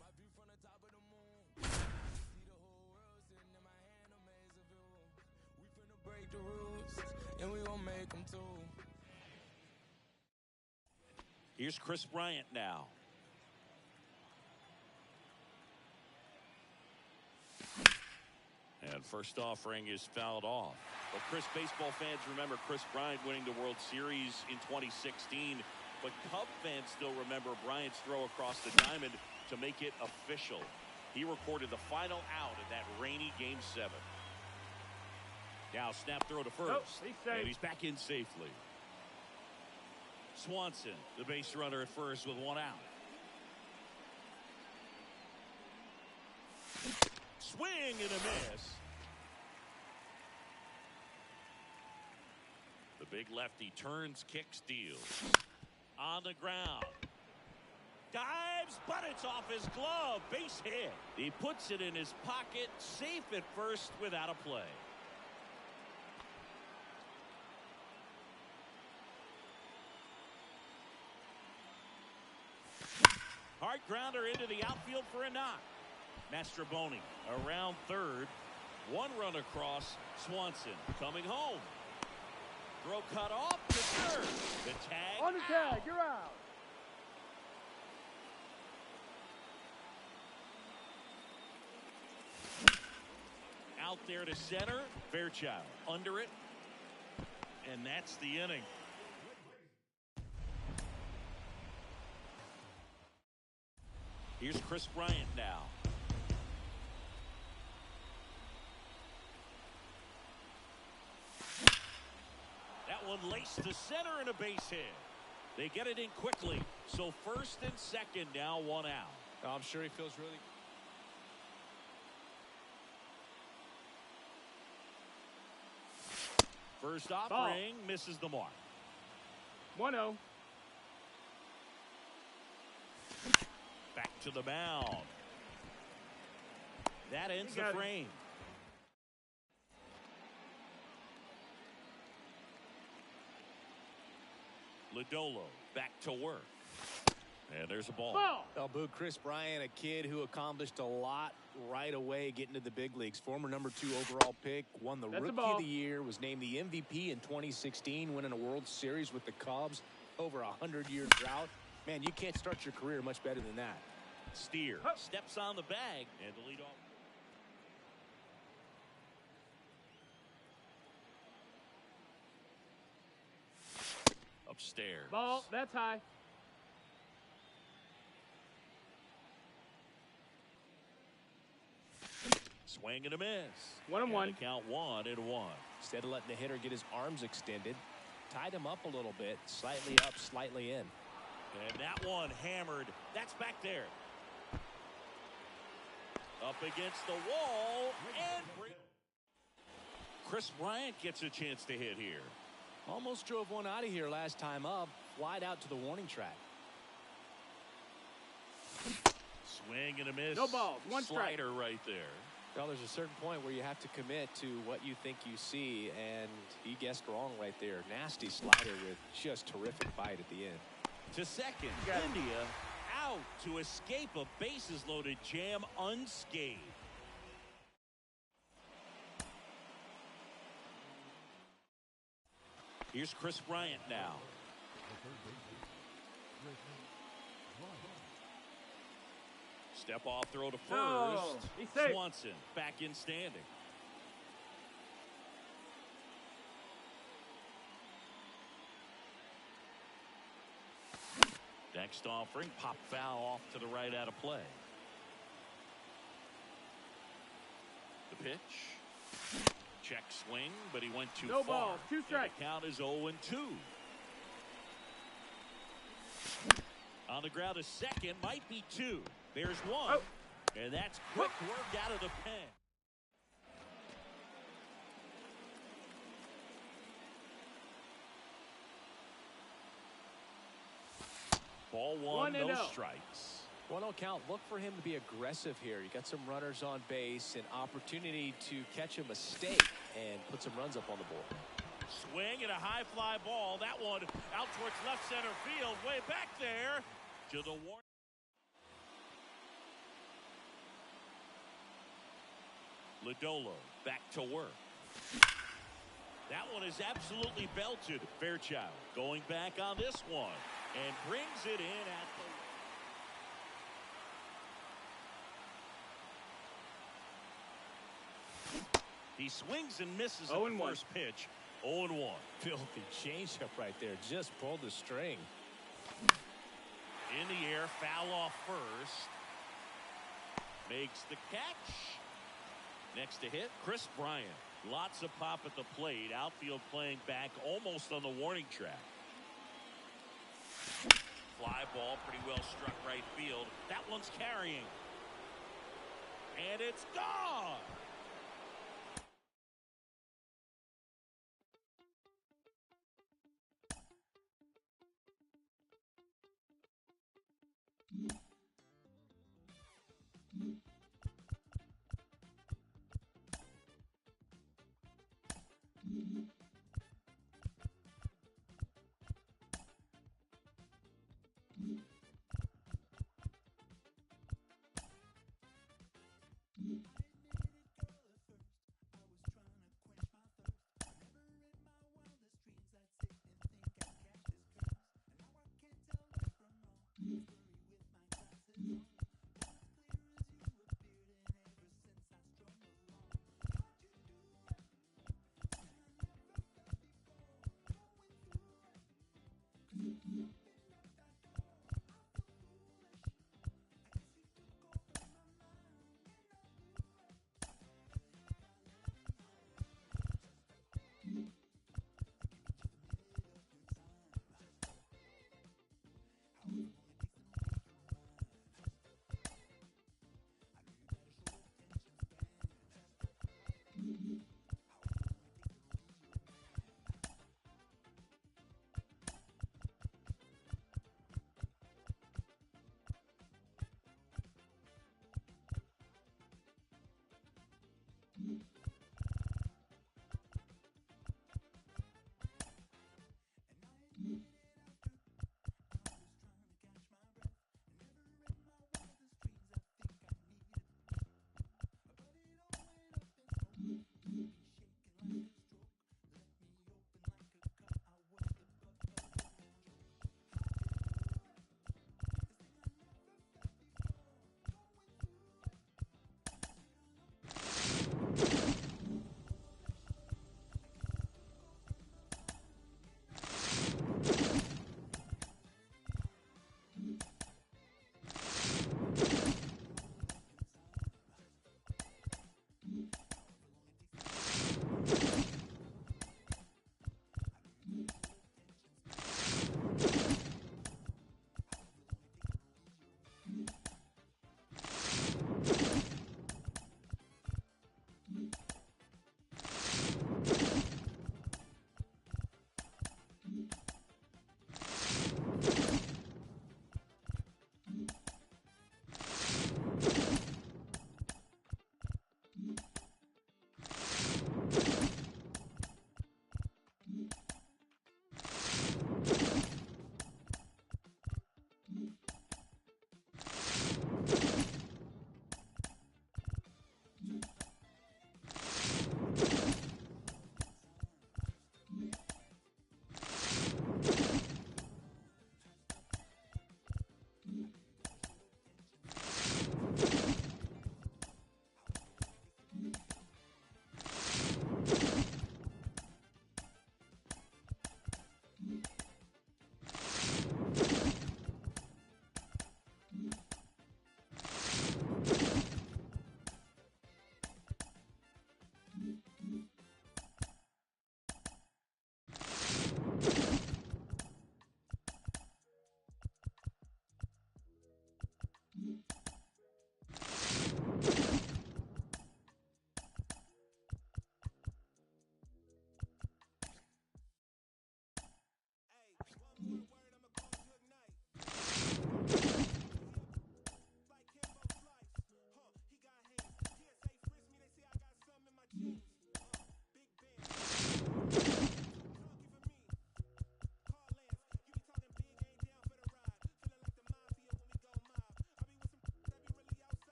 My view from the top of the moon. See the whole world sitting in my hand, a maze of views. We finna break the rules, and we gon' make them too. Here's Chris Bryant now. And first offering is fouled off. Well, Chris, baseball fans remember Chris Bryant winning the World Series in 2016. But Cub fans still remember Bryant's throw across the diamond to make it official. He recorded the final out in that rainy Game 7. Now snap throw to first. And he's back in safely. Swanson, the base runner at first with one out. Swing and a miss. The big lefty turns, kicks, deals. On the ground. Dives, but it's off his glove. Base hit. He puts it in his pocket, safe at first without a play. Hard grounder into the outfield for a knock. Mastroboni around third. One run across. Swanson coming home. Throw cut off to third. The tag. On the tag, you're out. Out there to center. Fairchild under it. And that's the inning. Here's Chris Bryant now. That one laced to center and a base hit. They get it in quickly. So first and second now, one out. Oh, I'm sure he feels really. First offering misses the mark. 1-0. Back to the mound. That ends the frame. Lodolo back to work. And there's a ball. Oh, boo, Chris Bryant, a kid who accomplished a lot right away getting to the big leagues. Former #2 overall pick, won the Rookie of the Year, was named the MVP in 2016, winning a World Series with the Cubs, over a 100-year drought. Man, you can't start your career much better than that. Steer steps on the bag and the lead off. Upstairs. Ball, that's high. Swing and a miss. 1-1. Count 1-1. Instead of letting the hitter get his arms extended, tied him up a little bit, slightly up, slightly in. And that one hammered. That's back there. Up against the wall. And Chris Bryant gets a chance to hit here. Almost drove one out of here last time up. Flied out to the warning track. Swing and a miss. No balls. One strike. Slider right there. Well, there's a certain point where you have to commit to what you think you see, and he guessed wrong right there. Nasty slider with just terrific bite at the end. To second, India out to escape a bases-loaded jam unscathed. Here's Chris Bryant now. Step off throw to first. He's safe. Swanson back in standing. Next offering, pop foul off to the right out of play. The pitch. Check swing, but he went too far. No ball, 2 strikes. The count is 0-2. On the ground, a second, might be 2. There's 1. And that's quick work out of the pen. Ball 1, no strikes. 1-0 count. Look for him to be aggressive here. You got some runners on base, an opportunity to catch a mistake and put some runs up on the board. Swing and a high fly ball. That one out towards left center field, way back there to the warning. Lodolo back to work. That one is absolutely belted. Fairchild going back on this one. and brings it in at the... He swings and misses at the first pitch. 0-1. Filthy changeup right there. Just pulled the string. In the air, foul off first. Makes the catch. Next to hit, Chris Bryant. Lots of pop at the plate. Outfield playing back almost on the warning track. Fly ball, pretty well struck right field. That one's carrying. And it's gone.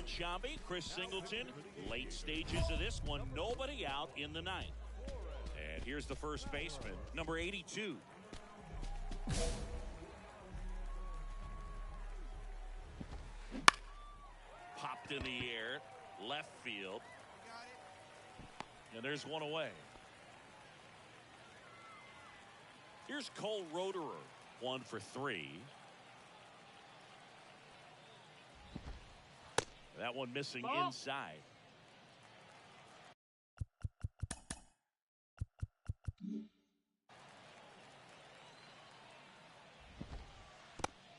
Sciambi, Chris Singleton. Late stages of this one, nobody out in the ninth. And here's the first baseman, number 82. Popped in the air, left field. And there's one away. Here's Cole Roederer, 1 for 3. That one missing inside.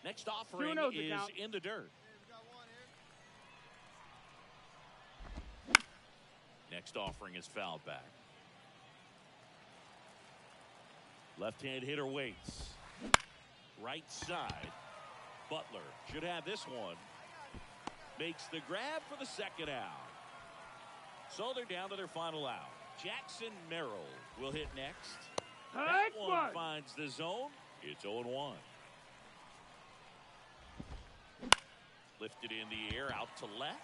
Next offering is in the dirt. Next offering is fouled back. Left-hand hitter waits. Right side. Butler should have this one. Makes the grab for the second out. So they're down to their final out. Jackson Merrill will hit next. That one finds the zone. It's 0-1. Lifted in the air out to left.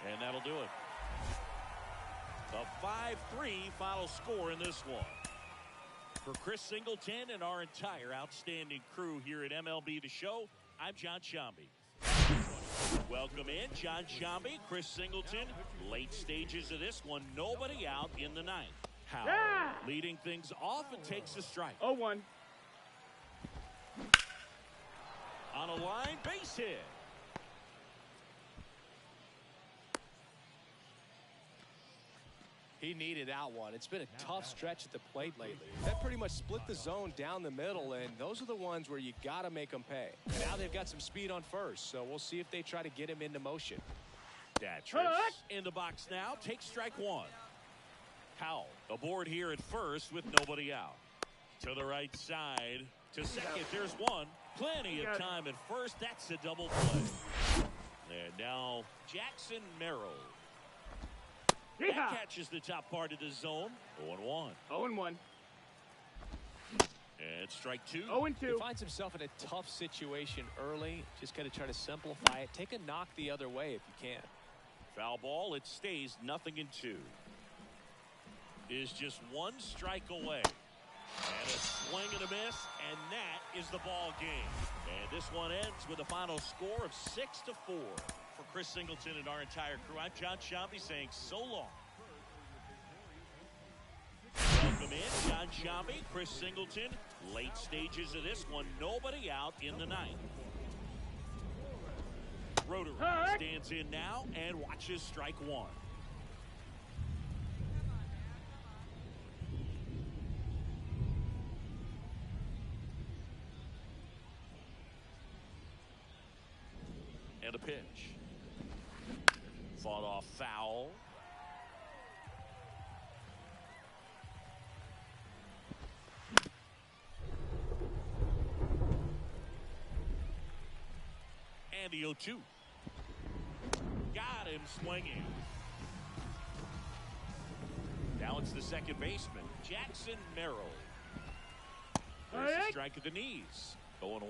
And that'll do it. A 5-3 final score in this one. For Chris Singleton and our entire outstanding crew here at MLB The Show, I'm John Sciambi. Welcome in, John Sciambi, Chris Singleton. Late stages of this one, nobody out in the ninth. Howell leading things off and takes a strike. 0-1. On a line base hit. He needed that one. It's been a tough stretch at the plate lately. That pretty much split the zone down the middle, and those are the ones where you got to make them pay. And now they've got some speed on first, so we'll see if they try to get him into motion. Datris in the box now. Takes strike one. Howell aboard here at first with nobody out. To the right side. To second. There's one. Plenty of time at first. That's a double play. And now Jackson Merrill. That catches the top part of the zone. 0-1. 0-1. And strike two. 0-2. He finds himself in a tough situation early. Just got to try to simplify it. Take a knock the other way if you can. Foul ball. It stays 0-2. Is just one strike away. And a swing and a miss. And that is the ball game. And this one ends with a final score of 6-4. For Chris Singleton and our entire crew, I'm John Sciambi saying so long. Welcome in, John Sciambi, Chris Singleton. Late stages of this one, nobody out in the ninth. Roederer stands in now and watches strike one. And a pitch. Fought off foul. And the 0-2. Got him swinging. Now it's the second baseman, Jackson Merrill. There's a strike at the knees. 0-1.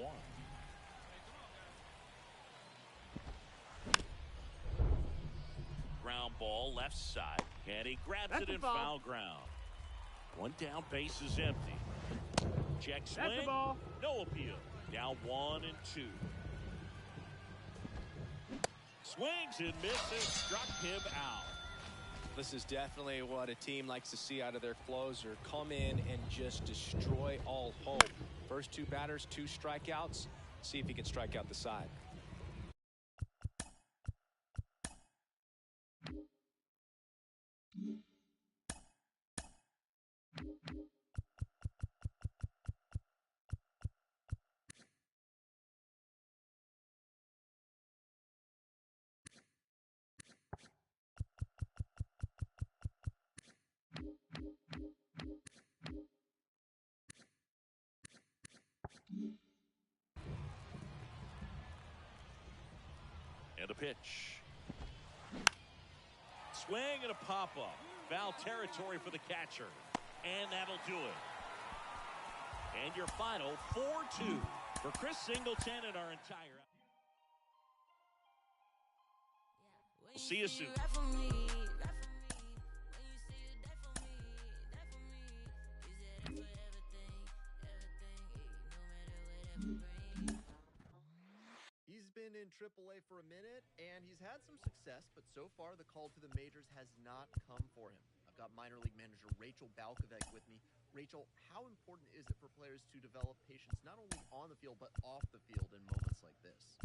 Ground ball left side, and he grabs it in foul ground. One down, base is empty. Check swing, no appeal. Now 1-2. Swings and misses, struck him out. This is definitely what a team likes to see out of their closer. Come in and just destroy all hope. First two batters, 2 strikeouts. See if he can strike out the side. And a pitch. Swing and a pop-up. Foul territory for the catcher. And that'll do it. And your final 4-2 for Chris Singleton and our entire... See you soon. He's been in AAA for a minute, and he's had some success, but so far the call to the majors has not come for him. I've got minor league manager Rachel Balkovec with me. Rachel, how important is it for players to develop patience not only on the field, but off the field in moments like this?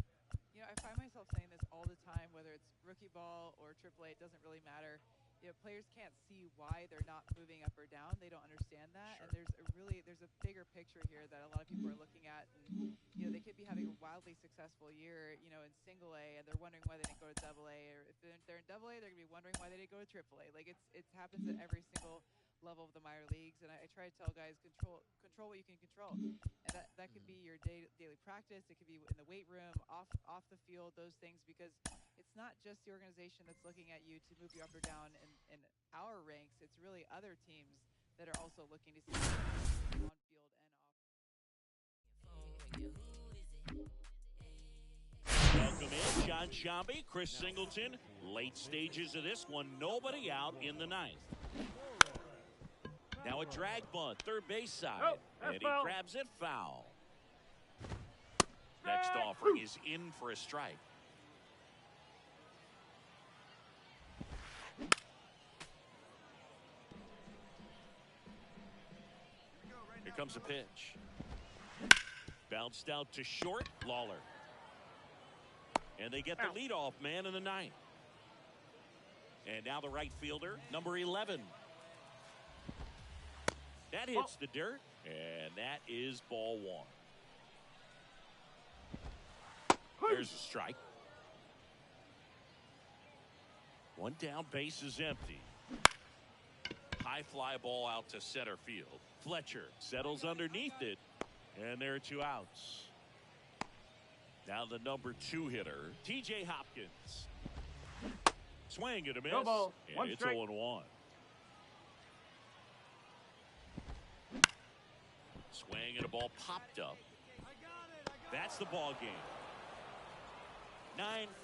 You know, I find myself saying this all the time, whether it's rookie ball or AAA, it doesn't really matter. You know, players can't see why they're not moving up or down. They don't understand that. Sure. And there's a bigger picture here that a lot of people are looking at. And, you know, they could be having a wildly successful year, you know, in single A, and they're wondering why they didn't go to double A. Or if they're in double A, they're going to be wondering why they didn't go to AAA. Like, it happens at every single level of the minor leagues. And I try to tell guys, control what you can control. And that could be your daily practice. It could be in the weight room, off the field, those things, because it's not just the organization that's looking at you to move you up or down in our ranks. It's really other teams that are also looking to see you on field and off. Welcome in, John Shambi, Chris Singleton. Late stages of this one, nobody out in the ninth. Now a drag bunt, third base side, and he grabs it foul. Next offering is in for a strike. Here comes a pitch. Bounced out to short, Lawler. And they get the leadoff man in the ninth. And now the right fielder, number 11. That hits the dirt, and that is ball one. There's a strike. One down, base is empty. High fly ball out to center field. Fletcher settles underneath it, and there are two outs. Now the number 2 hitter, T.J. Hopkins. Swing and a miss, No ball. and One it's strike. 0-1. Swing and a ball popped up. That's the ball game.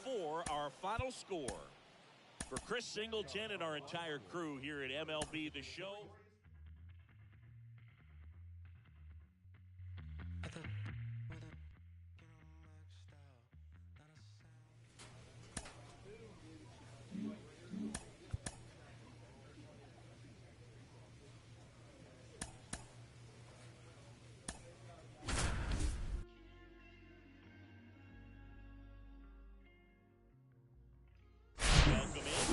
9-4, our final score. For Chris Singleton and our entire crew here at MLB The Show.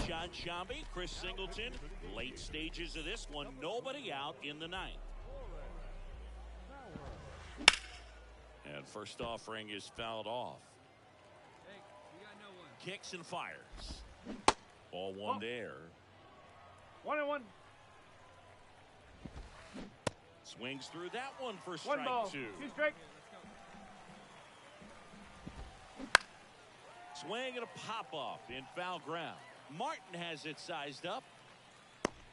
John Shambi, Chris Singleton. Late stages of this one, nobody out in the ninth. And first offering is fouled off. Hey, we got no one. Kicks and fires. Ball one there. 1-1. Swings through that one for One strike ball. 2. 2 strikes. Swing and a pop-off in foul ground. Martin has it sized up,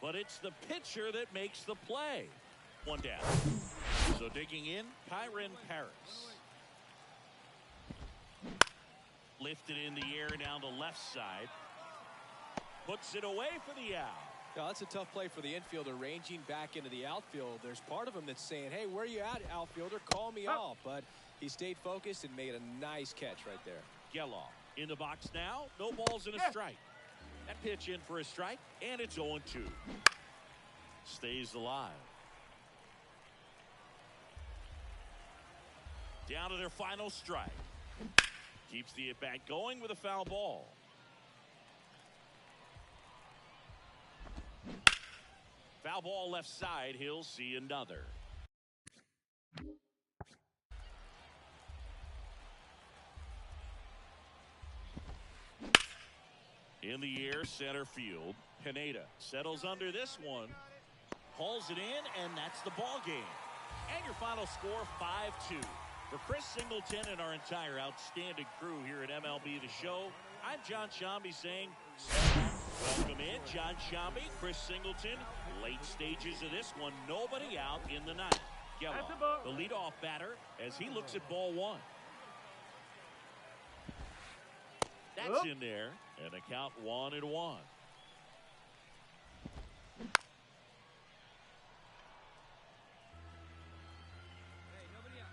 but it's the pitcher that makes the play. One down. So digging in, Kyron Paris. Lifted in the air down the left side. Puts it away for the out. Yeah, that's a tough play for the infielder, ranging back into the outfield. There's part of him that's saying, hey, where are you at, outfielder? Call me off. But he stayed focused and made a nice catch right there. Geloff in the box now. No balls and a strike. That pitch in for a strike, and it's 0-2. Stays alive. Down to their final strike. Keeps the at-bat going with a foul ball. Foul ball left side. He'll see another. In the air, center field. Pineda settles under this one. Hauls it in, and that's the ball game. And your final score, 5-2. For Chris Singleton and our entire outstanding crew here at MLB The Show, I'm John Shambi saying, welcome in, John Shambi, Chris Singleton. Late stages of this one, nobody out in the ninth. Geloff, the leadoff batter, as he looks at ball one. That's in there, and the count 1-1.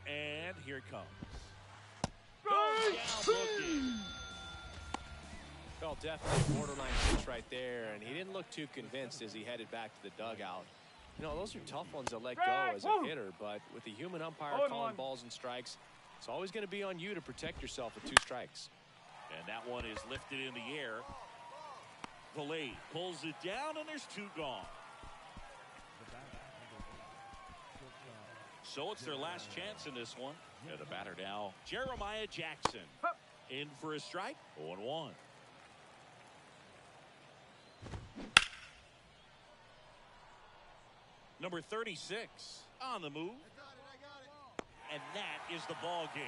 And here it comes. Goes down looking. Well, definitely a borderline pitch right there, and he didn't look too convinced as he headed back to the dugout. You know, those are tough ones to let go as a hitter, but with the human umpire calling balls and strikes, it's always going to be on you to protect yourself with 2 strikes. And that one is lifted in the air. Delayed, pulls it down, and there's 2 gone. So it's their last chance in this one. And the batter now, Jeremiah Jackson. In for a strike, 0-1. Number 36 on the move. And that is the ball game.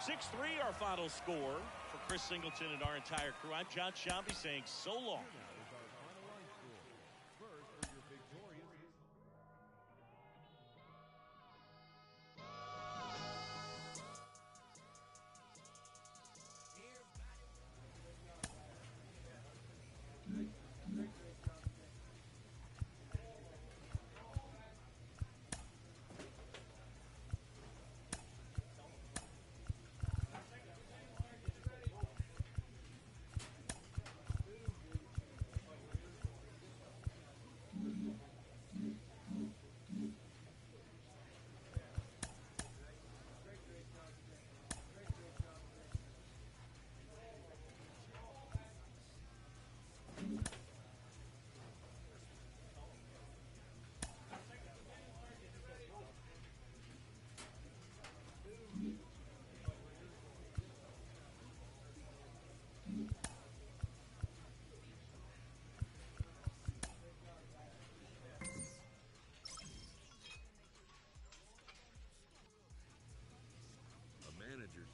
6-3 our final score for Chris Singleton and our entire crew. I'm John Shambi saying so long.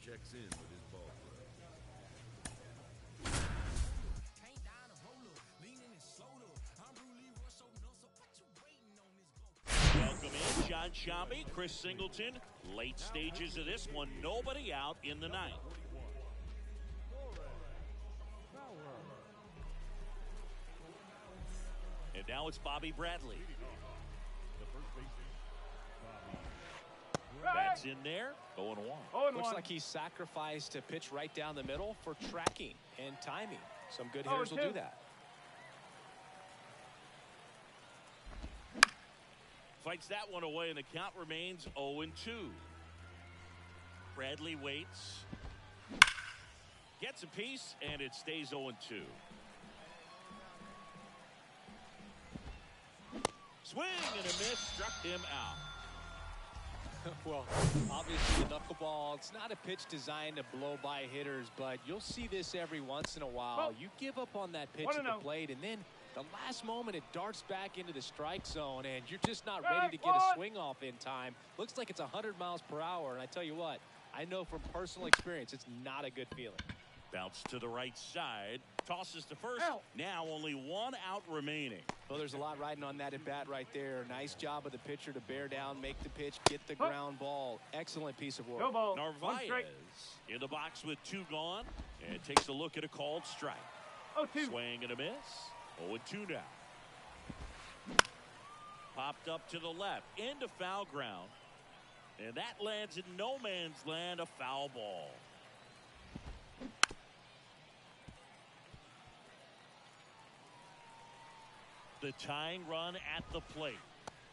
Checks in with his ball club. Welcome in, John Shambi, Chris Singleton. Late stages of this one, nobody out in the 9th. And now it's Bobby Bradley. That's in there, 0-1. Looks like he sacrificed a pitch right down the middle for tracking and timing. Some good hitters will do that. Fights that one away, and the count remains 0-2. Bradley waits. Gets a piece, and it stays 0-2. Swing and a miss, struck him out. Well, obviously the knuckleball, it's not a pitch designed to blow by hitters, but you'll see this every once in a while. You give up on that pitch at the plate, and then the last moment it darts back into the strike zone, and you're just not ready to get a swing off in time. Looks like it's 100 miles per hour, and I tell you what, I know from personal experience it's not a good feeling. Bounce to the right side, tosses to first. Now only 1 out remaining. Well, there's a lot riding on that at bat right there. Nice job of the pitcher to bear down, make the pitch, get the ground ball. Excellent piece of work. Narvaez in the box with 2 gone, and takes a look at a called strike. Swing and a miss. 0-2 now. Popped up to the left, into foul ground, and that lands in no man's land, a foul ball. The tying run at the plate.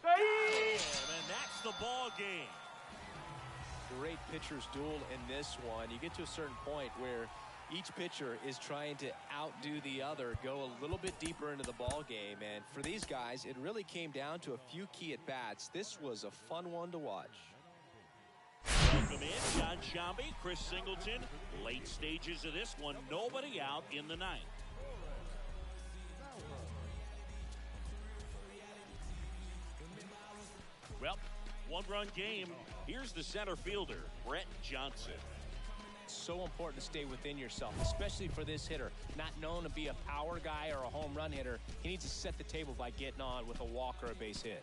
And that's the ball game. Great pitcher's duel in this one. You get to a certain point where each pitcher is trying to outdo the other, go a little bit deeper into the ball game. And for these guys, it really came down to a few key at-bats. This was a fun one to watch. Welcome in, John Shambi, Chris Singleton. Late stages of this one, nobody out in the 9th. Well, 1-run game. Here's the center fielder, Brett Johnson. So important to stay within yourself, especially for this hitter. Not known to be a power guy or a home run hitter. He needs to set the table by getting on with a walk or a base hit.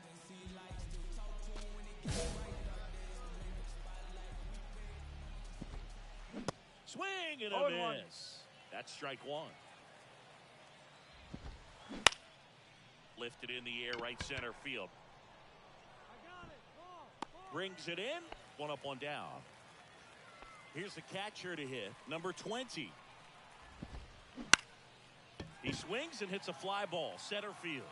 Swing and a 0-1. miss. That's strike one. Lifted in the air, right center field. Brings it in. One up, one down. Here's the catcher to hit, number 20. He swings and hits a fly ball, center field.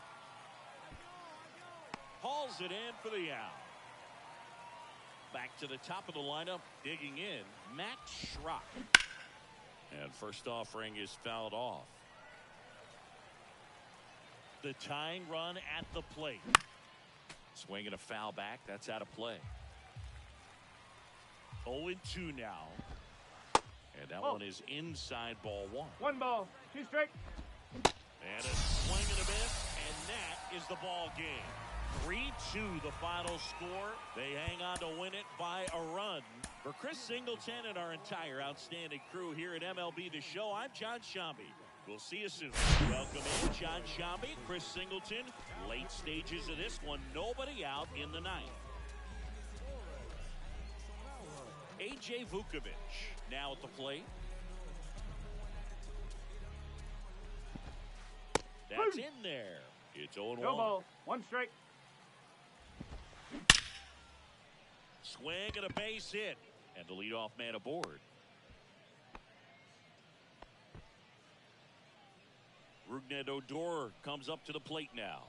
Hauls it in for the out. Back to the top of the lineup, digging in, Max Schrock. And first offering is fouled off. The tying run at the plate. Swinging a foul back, that's out of play. 0-2 now. And that one is inside ball one. 1 ball, 2 strike. And a swing and a miss, and that is the ball game. 3-2 the final score. They hang on to win it by a run. For Chris Singleton and our entire outstanding crew here at MLB The Show, I'm John Shambi. We'll see you soon. Welcome in, John Shambi, Chris Singleton. Late stages of this one, nobody out in the ninth. A.J. Vukovich now at the plate. That's in there. It's 0-1. No ball, 1 strike. Swing and a base hit. And the leadoff man aboard. Rougned Odor comes up to the plate now.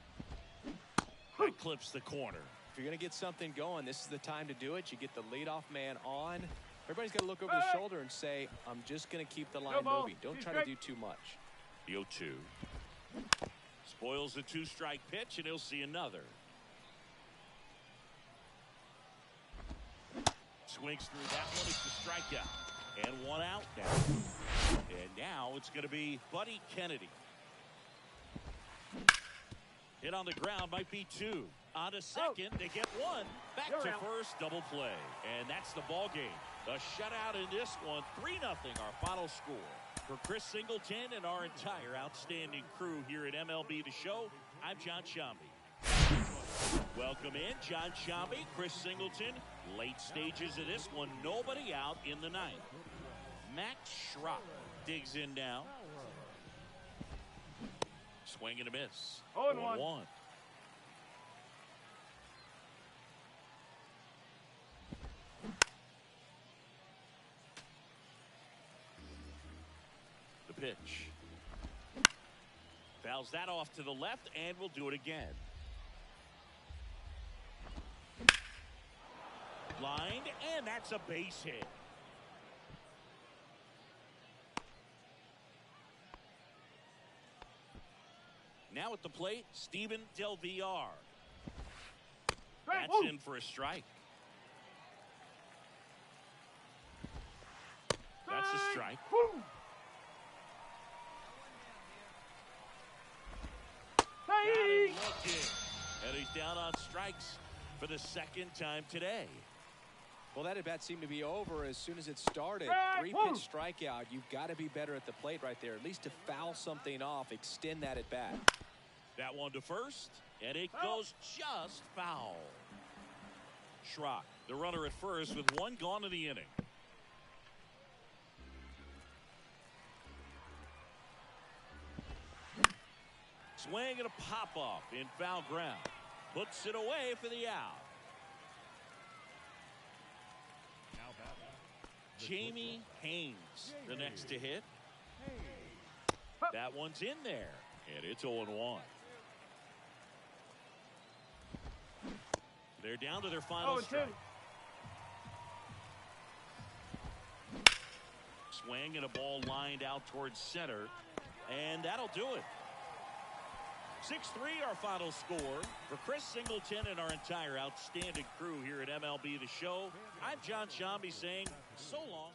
That clips the corner. If you're going to get something going, this is the time to do it. You get the leadoff man on. Everybody's got to look over the shoulder and say, I'm just going to keep the line moving. Don't try to do too much. The 0-2. Spoils the 2-strike pitch, and he'll see another. Swings through that one. It's the strikeout. And 1 out now. And now it's going to be Buddy Kennedy. Hit on the ground, might be 2. On to second, they get 1. Back to first, double play. And that's the ball game. A shutout in this one, 3-0 our final score. For Chris Singleton and our entire outstanding crew here at MLB The Show, I'm John Shambi. Welcome in, John Shambi, Chris Singleton. Late stages of this one, nobody out in the ninth. Max Schrock digs in now. Swing and a miss. 0-1. The pitch. Fouls that off to the left, and we'll do it again. Lined, and that's a base hit. Now at the plate, Steven Del Villar. That's in for a strike. That's a strike. Got him looking. And he's down on strikes for the second time today. Well, that at-bat seemed to be over as soon as it started. 3-pitch strikeout. You've got to be better at the plate right there, at least to foul something off, extend that at-bat. That one to first, and it goes just foul. Schrock, the runner at first, with 1 gone in the inning. Swing and a pop-off in foul ground. Puts it away for the out. Jamie Haynes, the next to hit. That one's in there, and it's 0-1. They're down to their final strike. Swing and a ball lined out towards center, and that'll do it. 6-3 our final score. For Chris Singleton and our entire outstanding crew here at MLB The Show, I'm John Shambi saying so long.